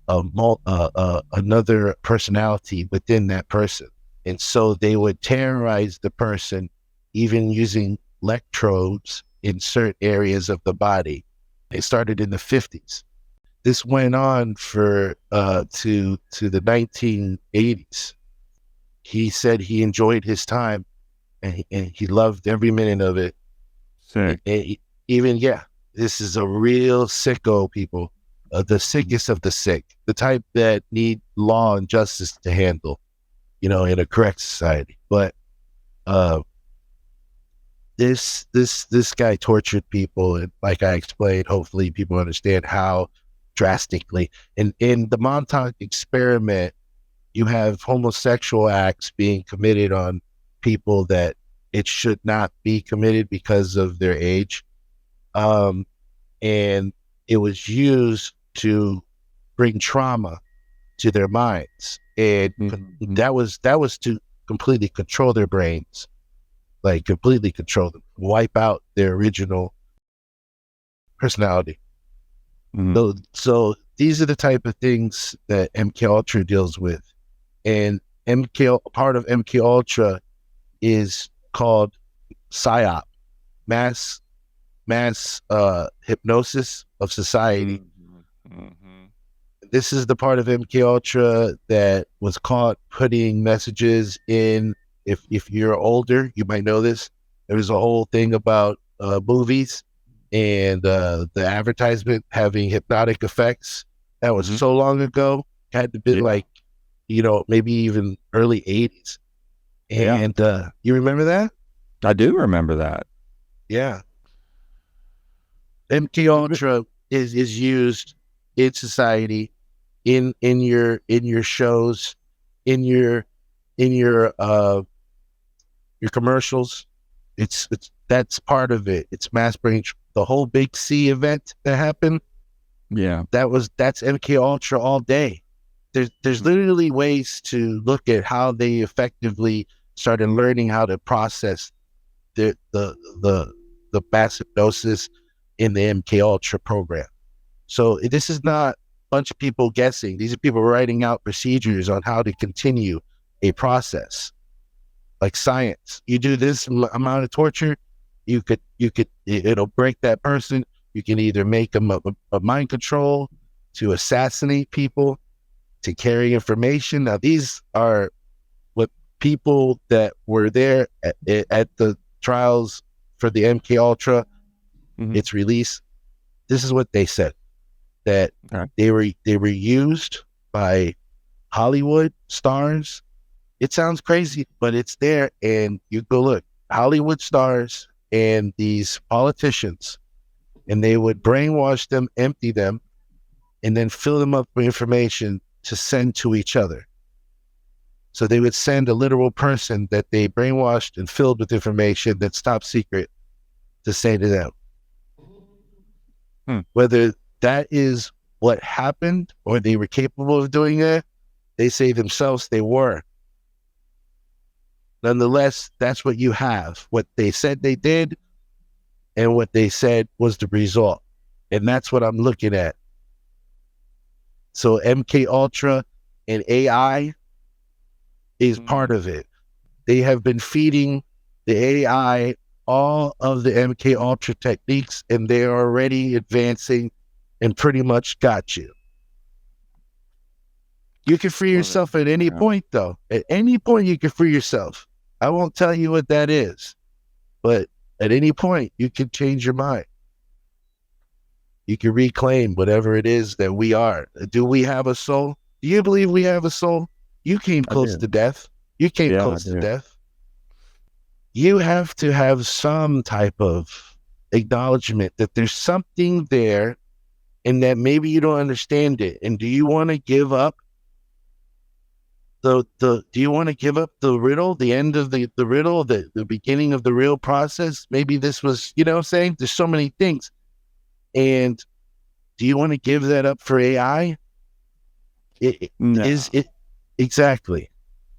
another personality within that person. And so they would terrorize the person, even using electrodes in certain areas of the body. They started in the 50s. This went on for to the 1980s. He said he enjoyed his time, and he loved every minute of it. Sick. This is a real sicko, people. The sickest of the sick, the type that need law and justice to handle, in a correct society. But this guy tortured people, and like I explained, hopefully people understand how drastically. And in the Montauk experiment, you have homosexual acts being committed on people that it should not be committed because of their age. And it was used to bring trauma to their minds. And that was to completely control their brains, like completely control them, wipe out their original personality. So these are the type of things that MK Ultra deals with, and part of MK Ultra is called PSYOP, mass hypnosis of society. This is the part of MK Ultra that was caught putting messages in. If you're older, you might know this. There was a whole thing about movies and the advertisement having hypnotic effects. That was so long ago. Had to be maybe even early 80s. And you remember that? I do remember that. Yeah. MK Ultra is used in society, in your shows, in your commercials. That's part of it. It's mass brain. The whole Big C event that happened. Yeah. That's MK Ultra all day. There's literally ways to look at how they effectively started learning how to process the mass hypnosis in the MK Ultra program. So this is not a bunch of people guessing. These are people writing out procedures on how to continue a process, like science. You do this amount of torture, it'll break that person. You can either make them a mind control, to assassinate people, to carry information. Now these are what people that were there at the trials for the MK Ultra. Its release. This is what they said, that they were used by Hollywood stars. It sounds crazy, but it's there, and you go look. Hollywood stars and these politicians, and they would brainwash them, empty them, and then fill them up with information to send to each other. So they would send a literal person that they brainwashed and filled with information that's top secret to say to them. Whether that is what happened or they were capable of doing that, they say themselves they were. Nonetheless, that's what you have. What they said they did and what they said was the result. And that's what I'm looking at. So MK Ultra and AI is part of it. They have been feeding the AI all of the MK Ultra techniques, and they are already advancing and pretty much got you. You can free yourself at any point, though. At any point, you can free yourself. I won't tell you what that is, but at any point, you can change your mind. You can reclaim whatever it is that we are. Do we have a soul? Do you believe we have a soul? You came close to death. You came close to death. You have to have some type of acknowledgement that there's something there and that maybe you don't understand it. And do you want to give up do you want to give up the riddle, the end of the riddle, the beginning of the real process? Maybe this was, you know what I'm saying? There's so many things. And do you want to give that up for AI? No. Is it exactly?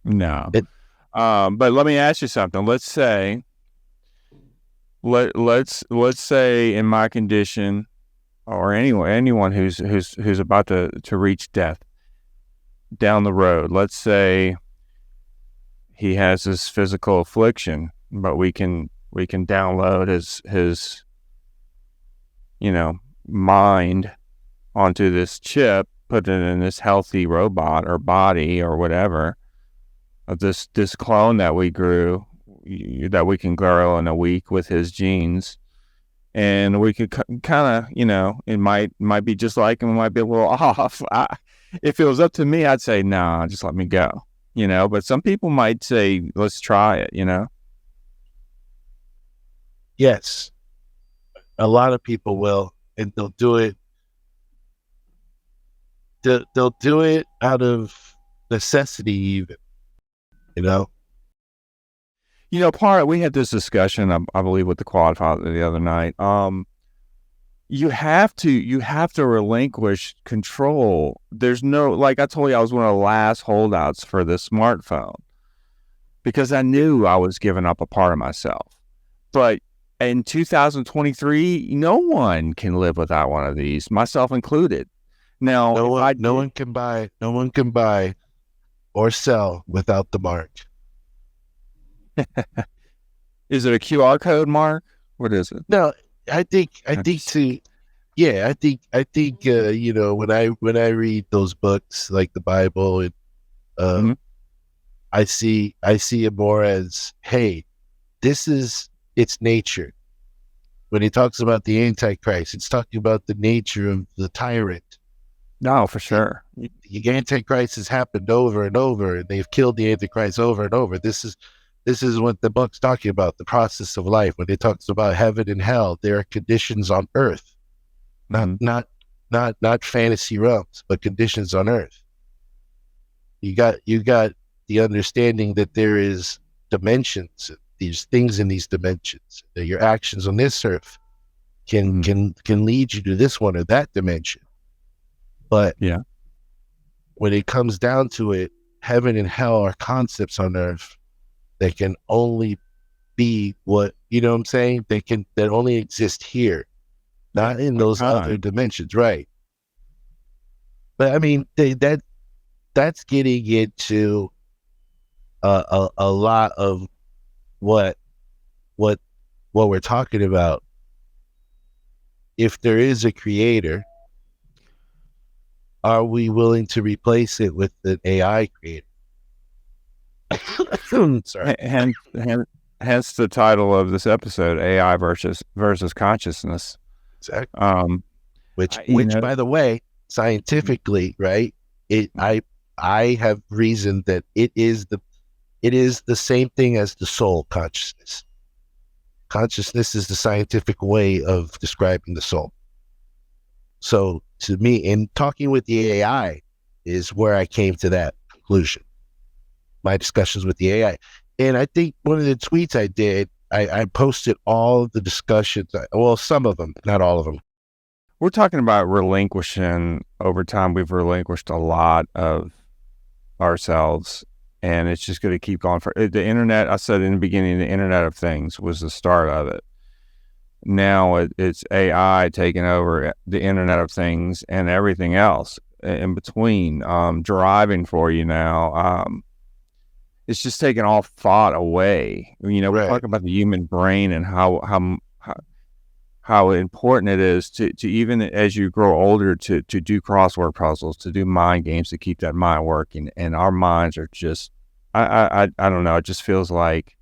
No. But let me ask you something. Let's say let's say in my condition, or anyone who's about to reach death down the road, let's say he has this physical affliction, but we can download his mind onto this chip, put it in this healthy robot or body or whatever, of this clone that we grew, that we can grow in a week with his genes. And we could kind of, it might be just like him, it might be a little off. If it was up to me, I'd say, nah, just let me go, but some people might say, let's try it, Yes. A lot of people will, and they'll do it. They'll do it out of necessity even, we had this discussion, I believe, with the quad father the other night. You have to relinquish control. There's no, like I told you, I was one of the last holdouts for the smartphone because I knew I was giving up a part of myself. But in 2023, no one can live without one of these, myself included. Now, no one can buy or sell without the mark. Is it a QR code, Mark? What is it? No, I think when I read those books like the Bible, and I see it more as, hey, it's nature. When he talks about the Antichrist, it's talking about the nature of the tyrant. No, for sure. The Antichrist has happened over and over, and they've killed the Antichrist over and over. This is what the book's talking about, the process of life. When it talks about heaven and hell, there are conditions on earth, not fantasy realms, but conditions on earth. You got the understanding that there is dimensions, these things in these dimensions. That your actions on this earth can lead you to this one or that dimension. But when it comes down to it, heaven and hell are concepts on earth that can only be what, what I'm saying? That only exist here, not in those other dimensions, right? But I mean, that's getting into a lot of what we're talking about. If there is a creator, are we willing to replace it with an AI creator? Sorry. Hence the title of this episode: AI versus consciousness. Exactly. Which, by the way, scientifically, right? I have reasoned that it is the same thing as the soul consciousness. Consciousness is the scientific way of describing the soul. So to me, in talking with the AI is where I came to that conclusion. My discussions with the AI. And I think one of the tweets I did, I posted all of the discussions, well, some of them, not all of them. We're talking about relinquishing. Over time, we've relinquished a lot of ourselves, and it's just going to keep going. For the internet, I said in the beginning, the Internet of Things was the start of it. Now it's AI taking over the Internet of Things and everything else. in between, driving for you now. It's just taking all thought away. We Right. talk about the human brain and how important it is to even as you grow older to do crossword puzzles, to do mind games, to keep that mind working. And our minds are just, I don't know. It just feels like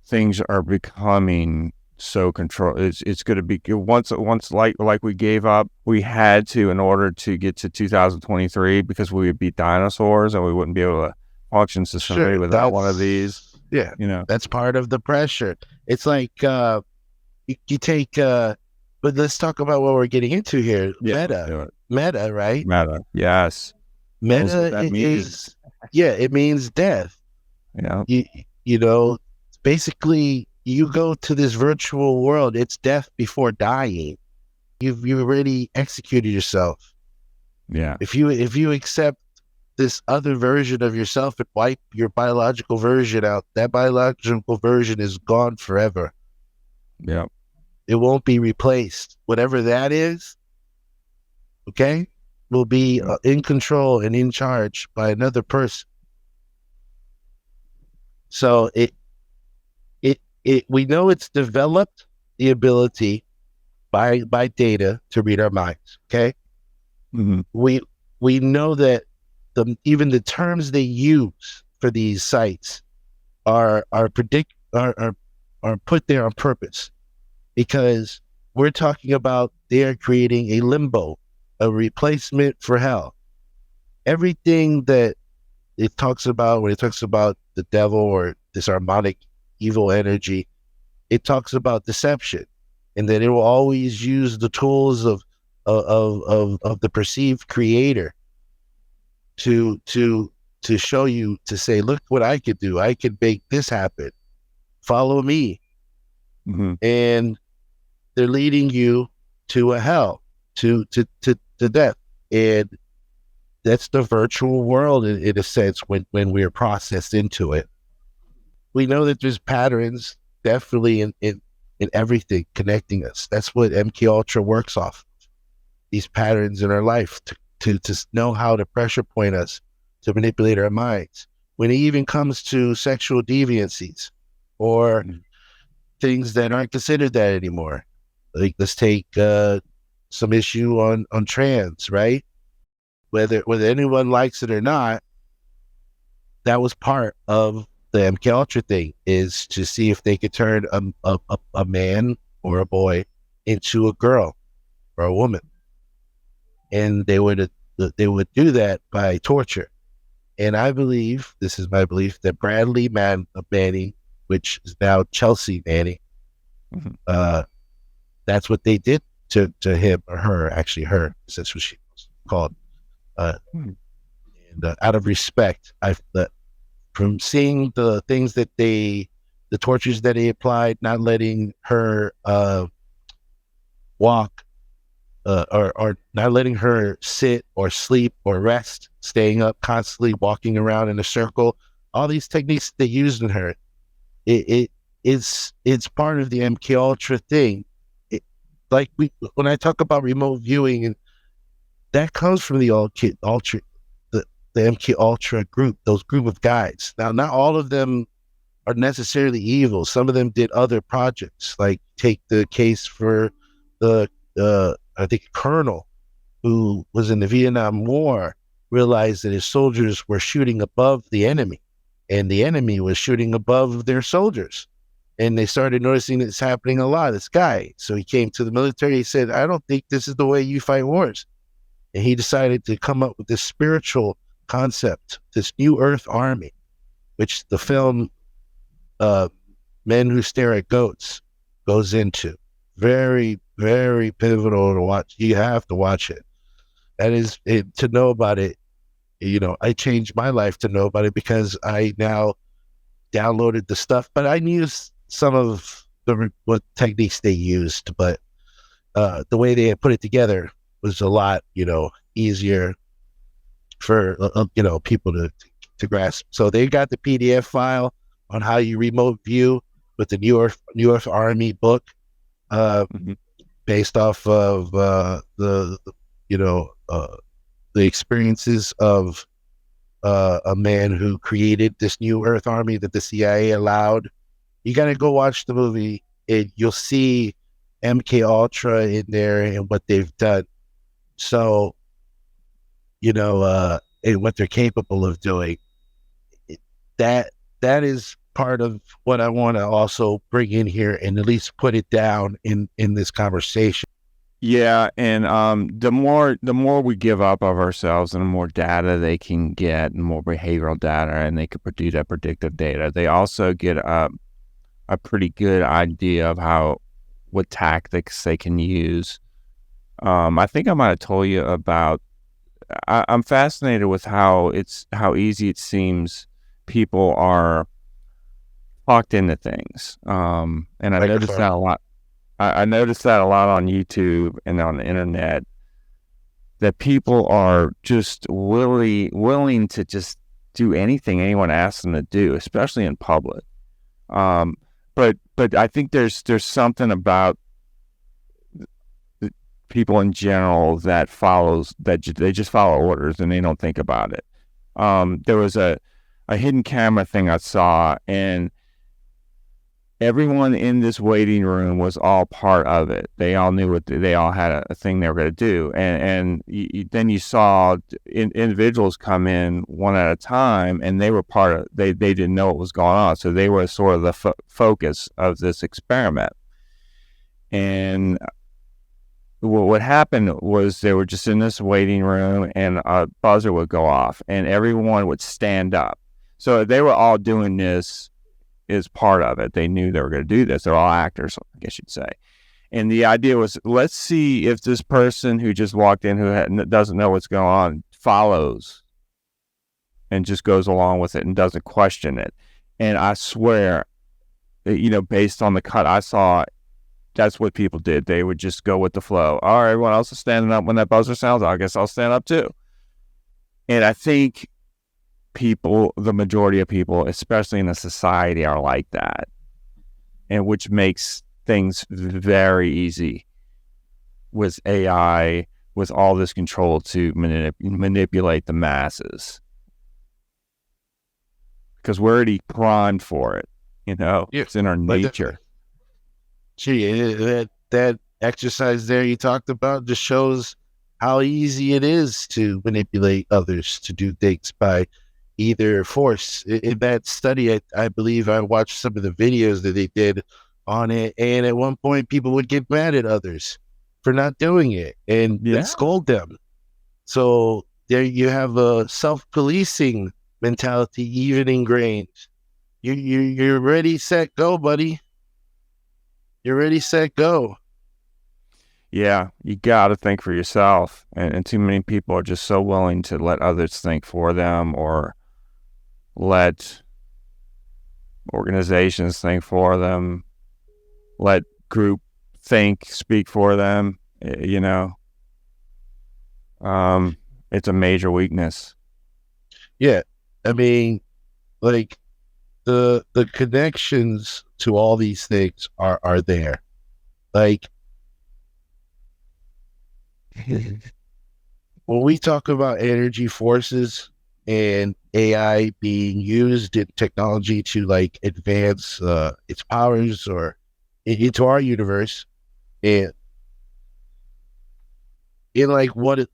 things are becoming so controlled. It's going to be once like we gave up. We had to in order to get to 2023 because we would be dinosaurs and we wouldn't be able to function systemically without one of these. Yeah, that's part of the pressure. It's like you take. But let's talk about what we're getting into here. Meta, right? Meta, yes. Meta is it means death. Yeah. Basically, you go to this virtual world. It's death before dying. You've already executed yourself. Yeah. If you accept this other version of yourself and wipe your biological version out, that biological version is gone forever. Yeah. It won't be replaced. Whatever that is, okay, will be in control and in charge by another person. So we know it's developed the ability by data to read our minds. Okay, mm-hmm. we know that even the terms they use for these sites are put there on purpose, because we're talking about they are creating a limbo, a replacement for hell. Everything that it talks about when it talks about the devil or this harmonic evil energy, it talks about deception, and that it will always use the tools of the perceived creator to show you, to say, look what I could do. I could make this happen. Follow me. Mm-hmm. And they're leading you to a hell, to death. And that's the virtual world in a sense when we're processed into it. We know that there's patterns definitely in everything connecting us. That's what MK Ultra works off of. These patterns in our life to know how to pressure point us, to manipulate our minds. When it even comes to sexual deviancies or things that aren't considered that anymore. Like, let's take some issue on trans, right? Whether anyone likes it or not, that was part of the MK Ultra thing, is to see if they could turn a man or a boy into a girl or a woman, and they would do that by torture. And I believe, this is my belief, that Bradley Manning, which is now Chelsea Manning, that's what they did to him or her. Actually, her, that's what she was called. And out of respect, from seeing the things that the tortures that he applied, not letting her walk, or not letting her sit or sleep or rest, staying up constantly, walking around in a circle, all these techniques they used in her, it's part of the MK Ultra thing. Like when I talk about remote viewing, and that comes from the MK Ultra group, those group of guys. Now, not all of them are necessarily evil. Some of them did other projects. Like, take the case for the I think colonel who was in the Vietnam War, realized that his soldiers were shooting above the enemy, and the enemy was shooting above their soldiers. And they started noticing it's happening a lot, this guy. So he came to the military. He said, I don't think this is the way you fight wars. And he decided to come up with this spiritual concept, this New Earth Army, which the film Men Who Stare at Goats goes into. Very, very pivotal to watch. You have to watch it. That is it, to know about it. I changed my life to know about it, because I now downloaded the stuff, but I knew some of what techniques they used, but the way they had put it together was a lot, easier for people to grasp. So they got the PDF file on how you remote view with the New Earth Army book, based off of the the experiences of a man who created this new Earth army that the CIA allowed. You got to go watch the movie, and you'll see MK Ultra in there and what they've done. So, and what they're capable of doing. That is part of what I want to also bring in here and at least put it down in this conversation. Yeah, and the more we give up of ourselves and the more data they can get and more behavioral data, and they can produce that predictive data, they also get a pretty good idea of what tactics they can use. I think I might have told you about. I'm fascinated with how easy it seems people are talked into things, and I noticed that a lot. I noticed that a lot on YouTube and on the internet, that people are just willing to just do anything anyone asks them to do, especially in public. But I think there's something about people in general that they just follow orders and they don't think about it. There was a hidden camera thing I saw, and everyone in this waiting room was all part of it. They all knew they all had a thing they were going to do. And then you saw individuals come in one at a time, and they were they didn't know what was going on. So they were sort of the focus of this experiment. And what happened was they were just in this waiting room, and a buzzer would go off and everyone would stand up. So they were all doing this is part of it. They knew they were going to do this. They're all actors, I guess you'd say. And the idea was, let's see if this person who just walked in, who doesn't know what's going on, follows and just goes along with it and doesn't question it. And I swear, based on the cut I saw, that's what people did. They would just go with the flow. All right, everyone else is standing up when that buzzer sounds. I guess I'll stand up too. And I think the majority of people, especially in a society, are like that, and which makes things very easy with AI, with all this control to manipulate the masses, because we're already primed for it. It's in our nature. That exercise there you talked about just shows how easy it is to manipulate others to do things by either force. In that study, I believe I watched some of the videos that they did on it, and at one point people would get mad at others for not doing it and scold them. So there you have a self-policing mentality even ingrained. You're ready, set, go, buddy. You're ready, set, go. Yeah, you got to think for yourself. And too many people are just so willing to let others think for them, or let organizations think for them, let group speak for them. It's a major weakness. Yeah, I mean, like the connections to all these things are there. Like when we talk about energy forces and AI being used in technology to like advance its powers or into our universe, and in like what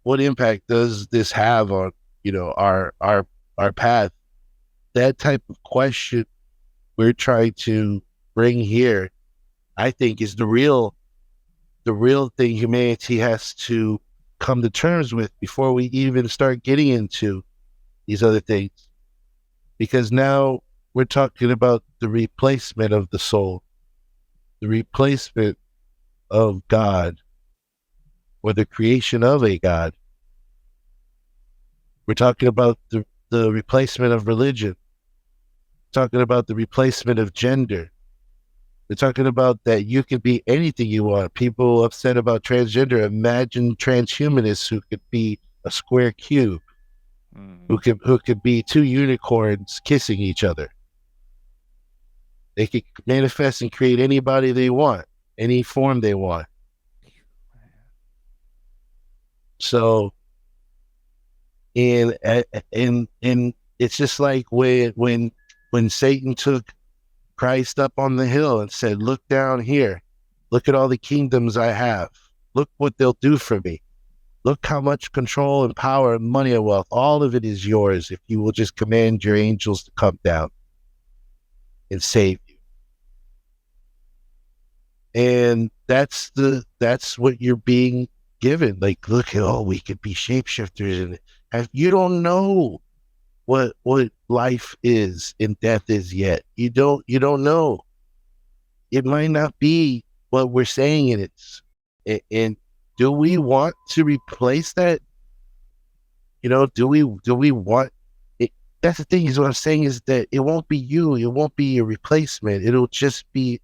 impact does this have on our path? That type of question we're trying to bring here, I think, is the real thing humanity has to come to terms with before we even start getting into these other things. Because now we're talking about the replacement of the soul, the replacement of God, or the creation of a God. We're talking about the replacement of religion. We're talking about the replacement of gender. We're talking about that you can be anything you want. People upset about transgender. Imagine transhumanists who could be a square cube, who could be two unicorns kissing each other. They could manifest and create anybody they want, any form they want. So, and it's just like when Satan took Christ up on the hill and said, "Look down here, look at all the kingdoms I have. Look what they'll do for me. Look how much control and power and money and wealth, all of it is yours if you will just command your angels to come down and save you." And that's what you're being given. Like, look at, we could be shapeshifters, and you don't know what life is and death is yet. You don't know. It might not be what we're saying it is. And do we want to replace that? Do we want it? That's the thing, is what I'm saying is that it won't be you. It won't be a replacement. It'll just be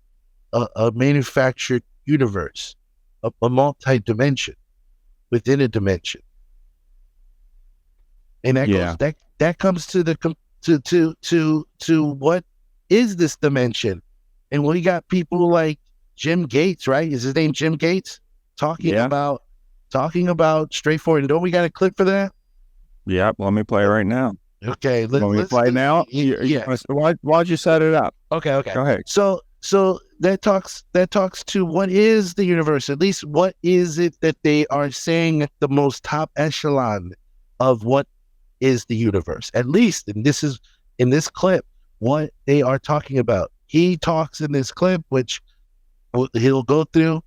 a manufactured universe, a multi-dimension within a dimension. And that comes to the to what is this dimension? And we got people like Jim Gates, right? Is his name Jim Gates? Talking about straightforward. And don't we got a clip for that? Yep. Let me play right now. Okay. Let me play now. Yeah. Why'd you set it up? Okay. Go ahead. So that talks to what is the universe. At least what is it that they are saying at the most top echelon of what is the universe? At least, and this is in this clip what they are talking about. He talks in this clip, which he'll go through,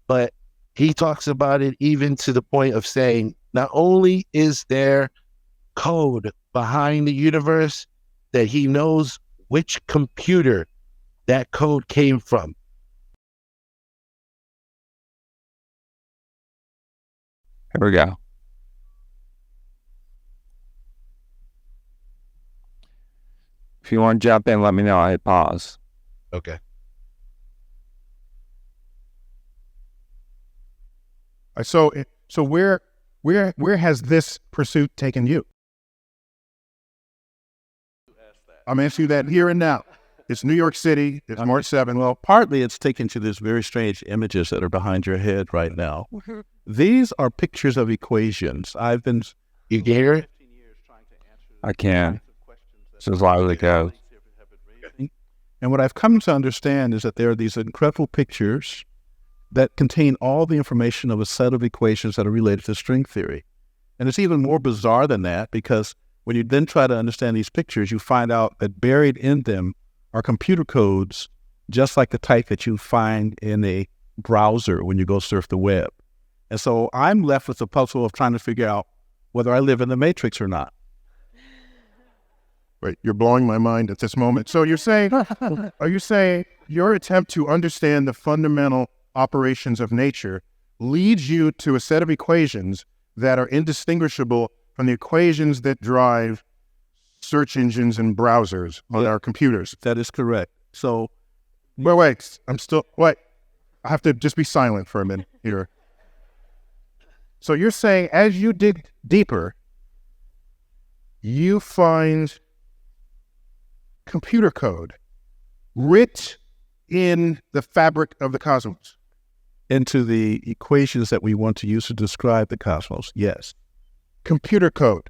but he talks about it even to the point of saying not only is there code behind the universe, that he knows which computer that code came from. Here we go. If you want to jump in, let me know. I hit pause. Okay. So where has this pursuit taken you? I'm asking you that here and now. It's New York City. It's March 7th. Well, partly it's taken to these very strange images that are behind your head right now. These are pictures of equations. You can hear it? I can. It's as loud as it goes. And what I've come to understand is that there are these incredible pictures that contain all the information of a set of equations that are related to string theory. And it's even more bizarre than that, because when you then try to understand these pictures, you find out that buried in them are computer codes, just like the type that you find in a browser when you go surf the web. And so I'm left with the puzzle of trying to figure out whether I live in the Matrix or not. Wait, you're blowing my mind at this moment. So you're saying, are you saying your attempt to understand the fundamental operations of nature leads you to a set of equations that are indistinguishable from the equations that drive search engines and browsers on our computers? That is correct. So, wait, I have to just be silent for a minute here. So you're saying as you dig deeper, you find computer code writ in the fabric of the cosmos. Into the equations that we want to use to describe the cosmos, yes. Computer code,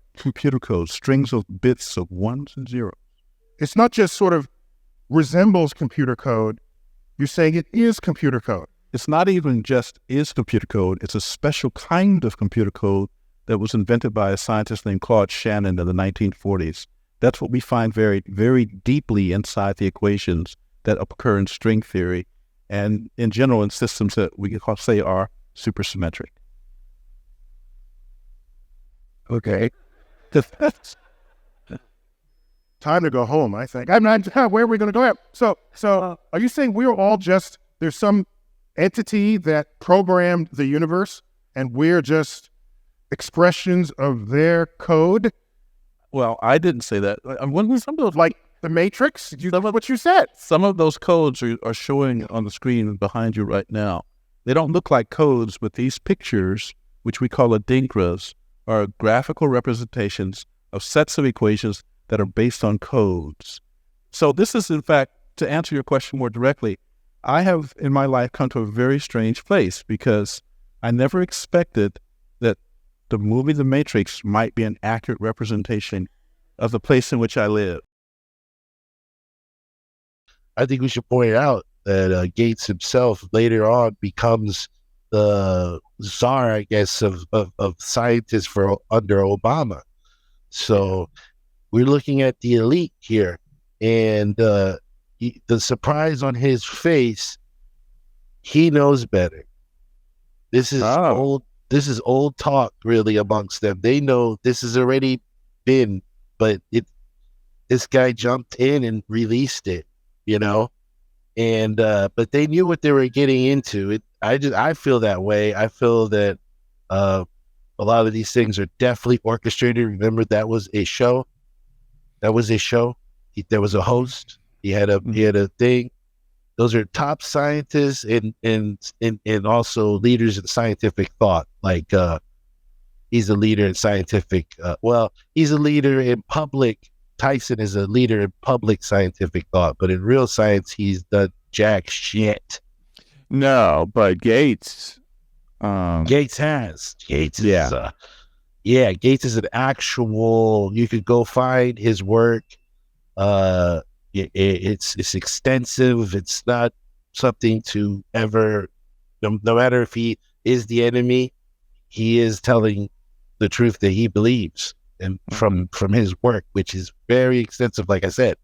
strings of bits of ones and zeros. It's not just sort of resembles computer code. You're saying it is computer code. It's not even just is computer code. It's a special kind of computer code that was invented by a scientist named Claude Shannon in the 1940s. That's what we find very, very deeply inside the equations that occur in string theory and in general in systems that we can say are supersymmetric. Okay. Time to go home, I think. I'm not, where are we going to go? So are you saying we're all just, there's some entity that programmed the universe and we're just expressions of their code? Well, I didn't say that. Some of those, like the Matrix? What you said. Some of those codes are showing on the screen behind you right now. They don't look like codes, but these pictures, which we call adinkras, are graphical representations of sets of equations that are based on codes. So this is, in fact, to answer your question more directly, I have in my life come to a very strange place because I never expected that the movie The Matrix might be an accurate representation of the place in which I live. I think we should point out that Gates himself later on becomes the czar, I guess, of scientists for under Obama. So we're looking at the elite here, and the surprise on his face, he knows better. This is old. This is old talk, really, amongst them. They know this has already been, but this guy jumped in and released it, and but they knew what they were getting into. I feel that way. I feel that a lot of these things are definitely orchestrated. Remember, that was a show. There was a host. He had a thing. Those are top scientists and also leaders in scientific thought. Like he's a leader in scientific. He's a leader in public. Tyson is a leader in public scientific thought, but in real science, he's the jack shit. No, but Gates. Gates is an actual. You could go find his work. It's extensive. It's not something to ever. No matter if he is the enemy, he is telling the truth that he believes, and from his work, which is very extensive, like I said.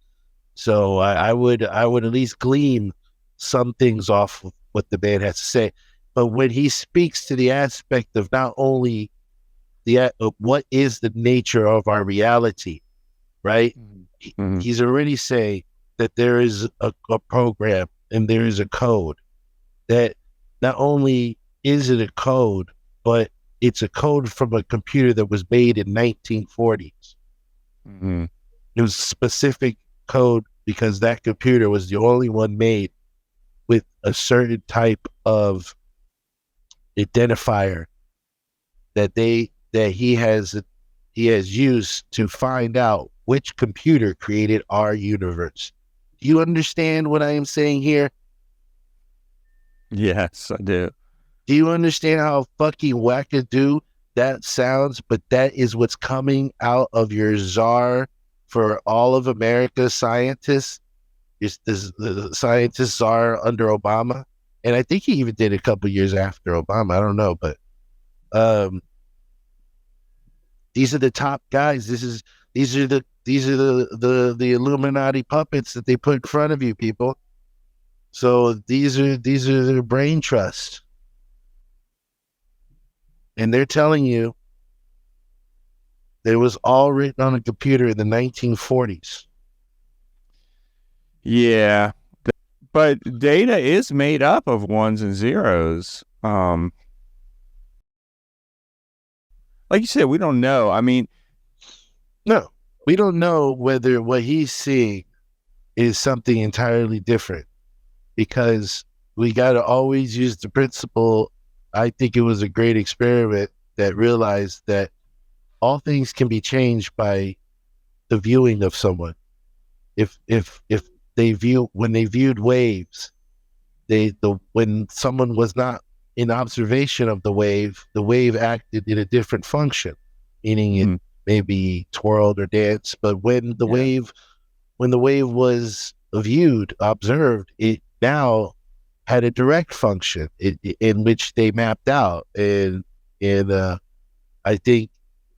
So I would at least glean some things off of what the man has to say. But when he speaks to the aspect of not only what is the nature of our reality, right? Mm-hmm. He's already saying that there is a program and there is a code that not only is it a code, but it's a code from a computer that was made in 1940s. Mm-hmm. It was a specific code because that computer was the only one made with a certain type of identifier that he has used to find out which computer created our universe. Do you understand what I am saying here? Yes, I do. Do you understand how fucking wackadoo that sounds? But that is what's coming out of your czar for all of America's scientists. The scientists are under Obama, and I think he even did a couple years after Obama. I don't know, but these are the top guys. These are the Illuminati puppets that they put in front of you, people. So these are their brain trust, and they're telling you that it was all written on a computer in the 1940s. Yeah, but data is made up of ones and zeros. Like you said, we don't know. I mean, no, we don't know whether what he's seeing is something entirely different, because we got to always use the principle. I think it was a great experiment that realized that all things can be changed by the viewing of someone. If when they viewed waves, when someone was not in observation of the wave acted in a different function, meaning it maybe twirled or danced. But when the wave was observed, it now had a direct function in which they mapped out. And I think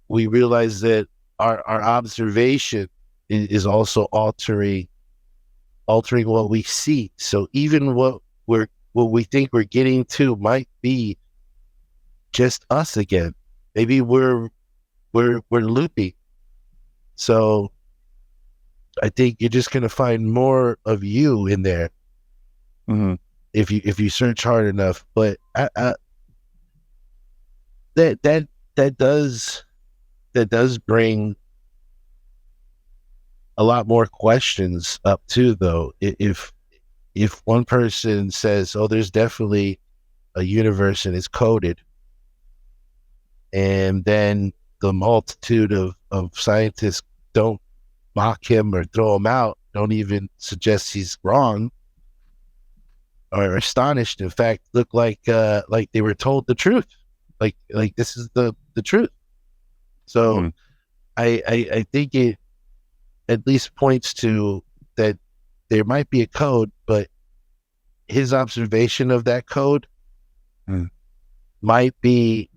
we realize that our observation is also altering what we see. So even what we think we're getting to might be just us again. Maybe we're loopy. So I think you're just gonna find more of you in there if you search hard enough. But that does bring a lot more questions up too, though. If one person says, "Oh, there's definitely a universe and it's coded," and then the multitude of scientists don't mock him or throw him out, don't even suggest he's wrong or astonished, in fact, look like they were told the truth, like this is the truth. So I think it at least points to that there might be a code, but his observation of that code might be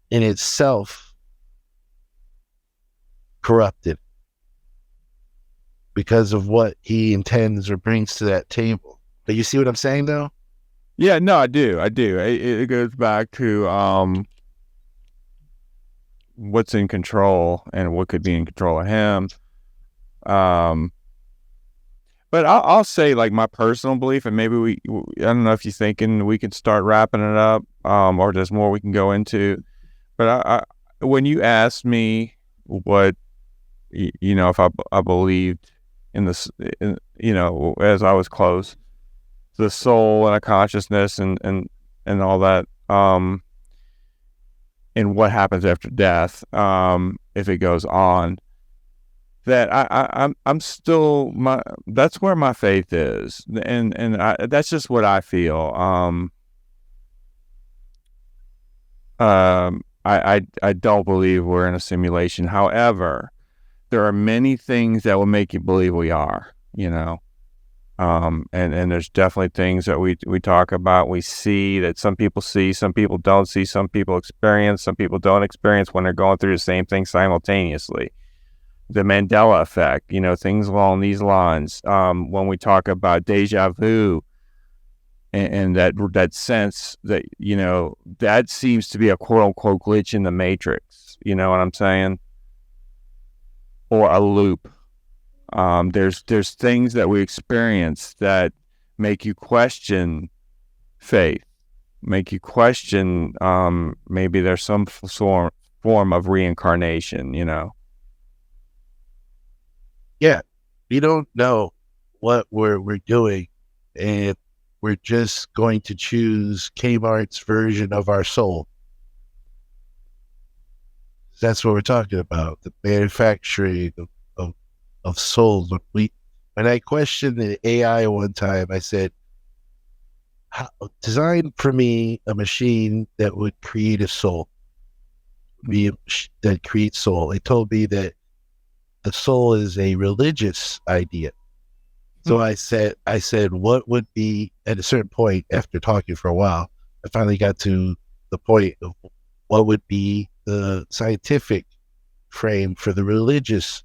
in itself corrupted because of what he intends or brings to that table. But you see what I'm saying, though? Yeah, no, I do. It goes back to what's in control and what could be in control of him. But I'll say, like, my personal belief, and maybe I don't know if you're thinking we can start wrapping it up, or there's more we can go into. But I when you asked me what, if I believed in this, as I was close, the soul and a consciousness and all that, and what happens after death, if it goes on, that I'm still that's where my faith is, and that's just what I feel. I don't believe we're in a simulation. However, there are many things that will make you believe we are, and there's definitely things that we talk about, we see, that some people see, some people don't see, some people experience, some people don't experience when they're going through the same thing simultaneously. The Mandela effect, things along these lines. When we talk about deja vu and that sense that, that seems to be a quote unquote glitch in the matrix, you know what I'm saying? Or a loop. There's things that we experience that make you question faith, make you question maybe there's some form of reincarnation, Yeah, we don't know what we're doing, and we're just going to choose Kmart's version of our soul. That's what we're talking about, the manufacturing of souls. When I questioned the AI one time, I said, design for me a machine that would create a soul, that creates soul. It told me that the soul is a religious idea. So I said, what would be, at a certain point, after talking for a while, I finally got to the point of what would be the scientific frame for the religious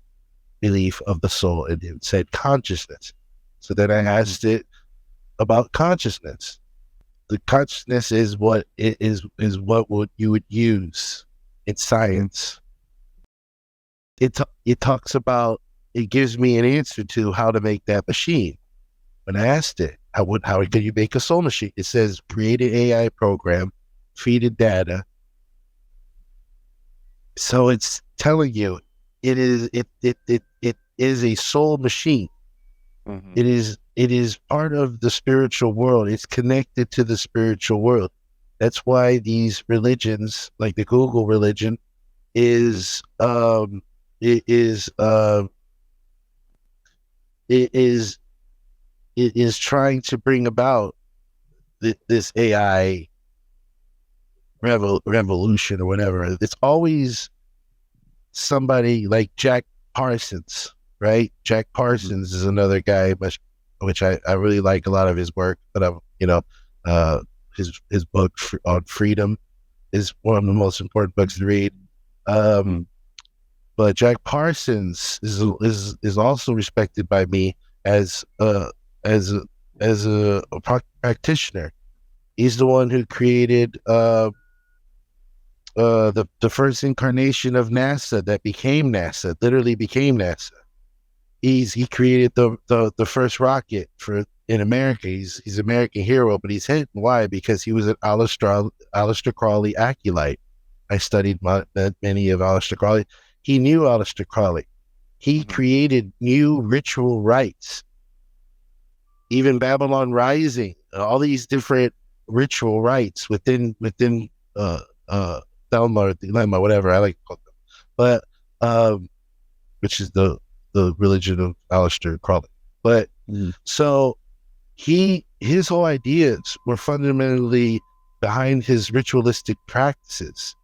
belief of the soul. And it said consciousness. So then I asked it about consciousness. The consciousness is what you would use in science. It talks about, it gives me an answer to how to make that machine. When I asked it, how can you make a soul machine? It says, create an AI program, feed it data. So it's telling you it is a soul machine. Mm-hmm. It is part of the spiritual world. It's connected to the spiritual world. That's why these religions, like the Google religion, is trying to bring about this AI revolution or whatever. It's always somebody like Jack Parsons, right? Jack Parsons is another guy, which I really like a lot of his work, but his book on freedom is one of the most important books to read. But Jack Parsons is also respected by me as a practitioner. He's the one who created the first incarnation of NASA that became NASA, literally became NASA. He created the first rocket in America. He's an American hero, but he's hidden. Why? Because he was an Aleister Crowley acolyte. I studied many of Aleister Crowley. He knew Aleister Crowley. He created new ritual rites. Even Babylon Rising, all these different ritual rites within Thelma or Dilemma, whatever I like to call them, but which is the religion of Aleister Crowley. But so his whole ideas were fundamentally behind his ritualistic practices.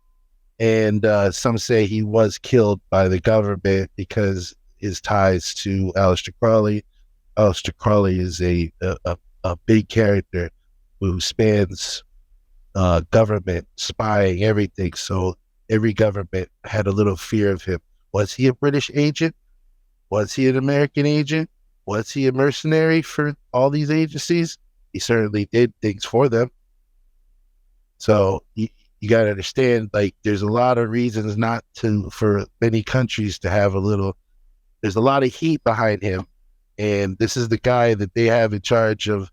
And some say he was killed by the government because his ties to Aleister Crowley. Aleister Crowley is a big character who spans government, spying, everything. So every government had a little fear of him. Was he a British agent? Was he an American agent? Was he a mercenary for all these agencies? He certainly did things for them. So you got to understand, like, there's a lot of reasons not to, for many countries to have there's a lot of heat behind him. And this is the guy that they have in charge of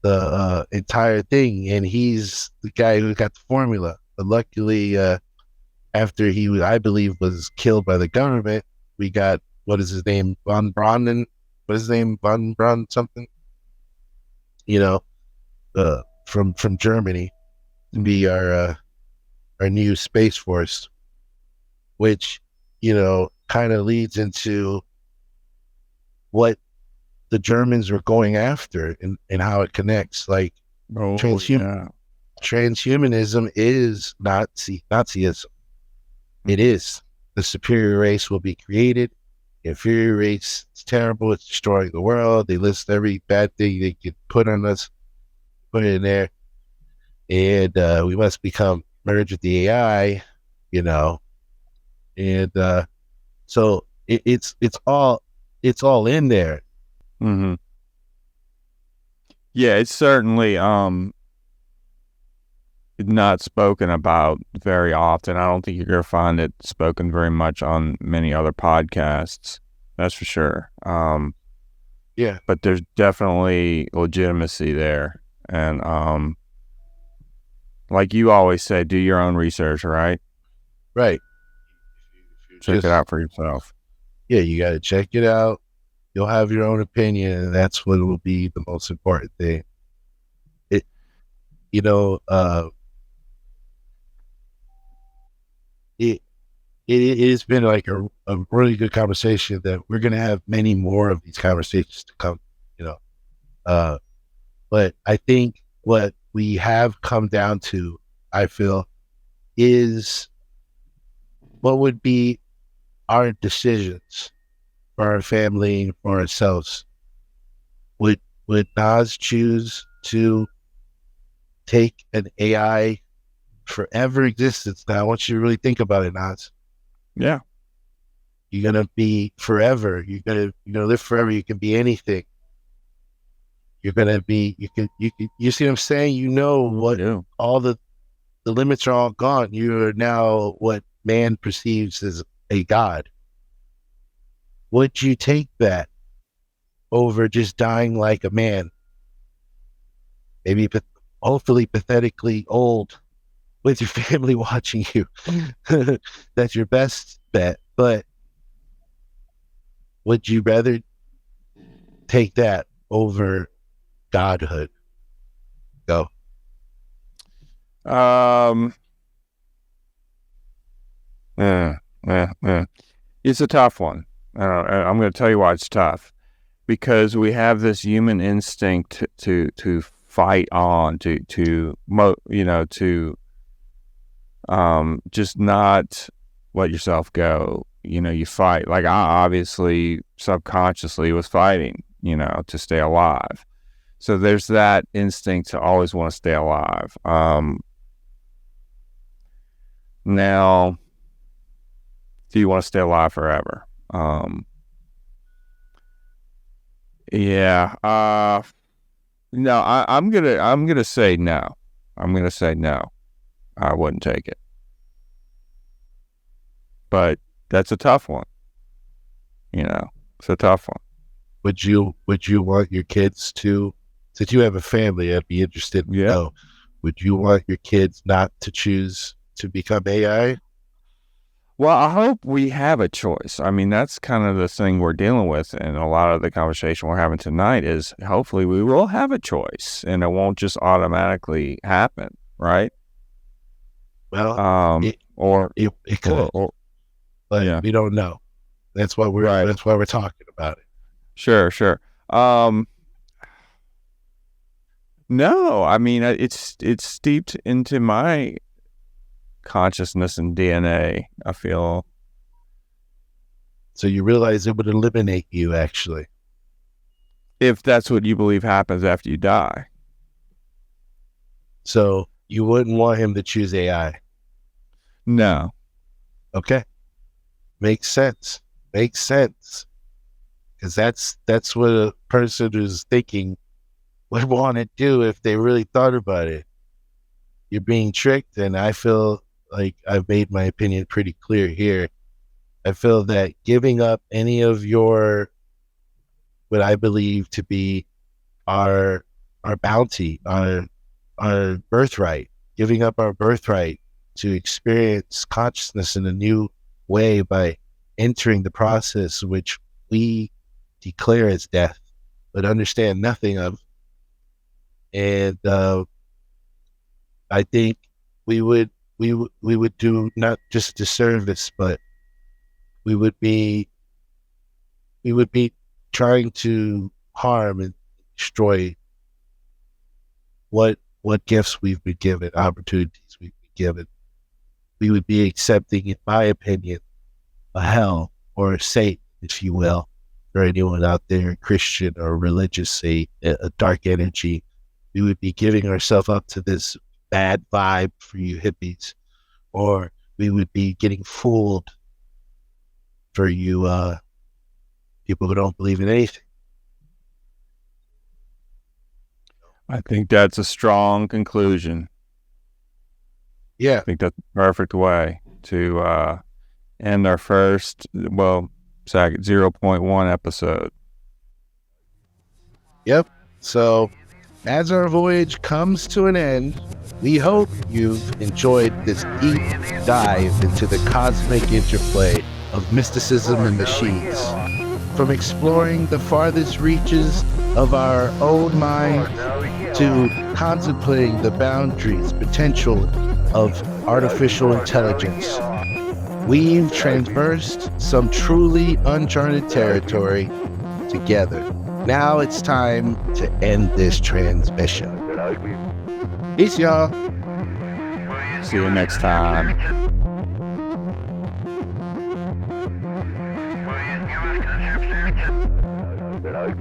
the entire thing. And he's the guy who got the formula. But luckily, after he, I believe, was killed by the government, we got, what is his name? Von Braun, what is his name? Von Braun something? From Germany to be our new Space Force, which, kind of leads into what the Germans were going after and how it connects. Like, transhumanism is Nazism. It is. The superior race will be created. The inferior race is terrible. It's destroying the world. They list every bad thing they could put on us, put it in there. And we must become merged with the AI, and so it's all in there. Mm-hmm. Yeah, it's certainly not spoken about very often. I don't think you're gonna find it spoken very much on many other podcasts. That's for sure. Yeah, but there's definitely legitimacy there, and like you always say, do your own research, right? Right. Check it out for yourself. Yeah, you got to check it out. You'll have your own opinion, and that's what will be the most important thing. It has been like a really good conversation that we're going to have many more of these conversations to come, but I think what we have come down to, I feel, is what would be our decisions for our family and for ourselves. Would Noz choose to take an AI forever existence? Now, I want you to really think about it, Noz. Yeah. You're going to be forever. You're going to live forever. You can be anything. You're going to be, you see what I'm saying? What all the limits are all gone. You are now what man perceives as a god. Would you take that over just dying like a man? Maybe hopefully pathetically old with your family watching you. That's your best bet. But would you rather take that over godhood? Go. It's a tough one. I'm going to tell you why it's tough. Because we have this human instinct to fight on, to just not let yourself go. You fight. Like, I obviously subconsciously was fighting, to stay alive. So there's that instinct to always want to stay alive. Now, do you want to stay alive forever? Yeah. No, I'm gonna say no. I'm gonna say no. I wouldn't take it. But that's a tough one. It's a tough one. Would you want your kids to, since you have a family, I'd be interested in know, would you want your kids not to choose to become AI? Well, I hope we have a choice. I mean, that's kind of the thing we're dealing with, and a lot of the conversation we're having tonight is hopefully we will have a choice, and it won't just automatically happen, right? Well, it could, but we don't know. That's why That's why we're talking about it. Sure. No, I mean, it's steeped into my consciousness and DNA. I feel. So you realize it would eliminate you, actually. If that's what you believe happens after you die. So you wouldn't want him to choose AI. No. Okay. Makes sense. Makes sense. Because that's what a person who's thinking would want to do if they really thought about it. You're being tricked, and I feel like I've made my opinion pretty clear here. I feel that giving up any of your, what I believe to be our bounty, our birthright, giving up our birthright to experience consciousness in a new way by entering the process which we declare as death, but understand nothing of. And I think we would do not just disservice, but we would be trying to harm and destroy what gifts we've been given, opportunities we've been given. We would be accepting, in my opinion, a hell or a Satan, if you will, for anyone out there, Christian or religious, a dark energy. We would be giving ourselves up to this bad vibe for you hippies, or we would be getting fooled for you people who don't believe in anything. I think that's a strong conclusion. Yeah. I think that's the perfect way to end our first, second 0.1 episode. Yep. So as our voyage comes to an end, we hope you've enjoyed this deep dive into the cosmic interplay of mysticism and machines. From exploring the farthest reaches of our own mind to contemplating the boundaries, potential of artificial intelligence, we've traversed some truly uncharted territory together. Now it's time to end this transmission. Peace, y'all. See you next time. But I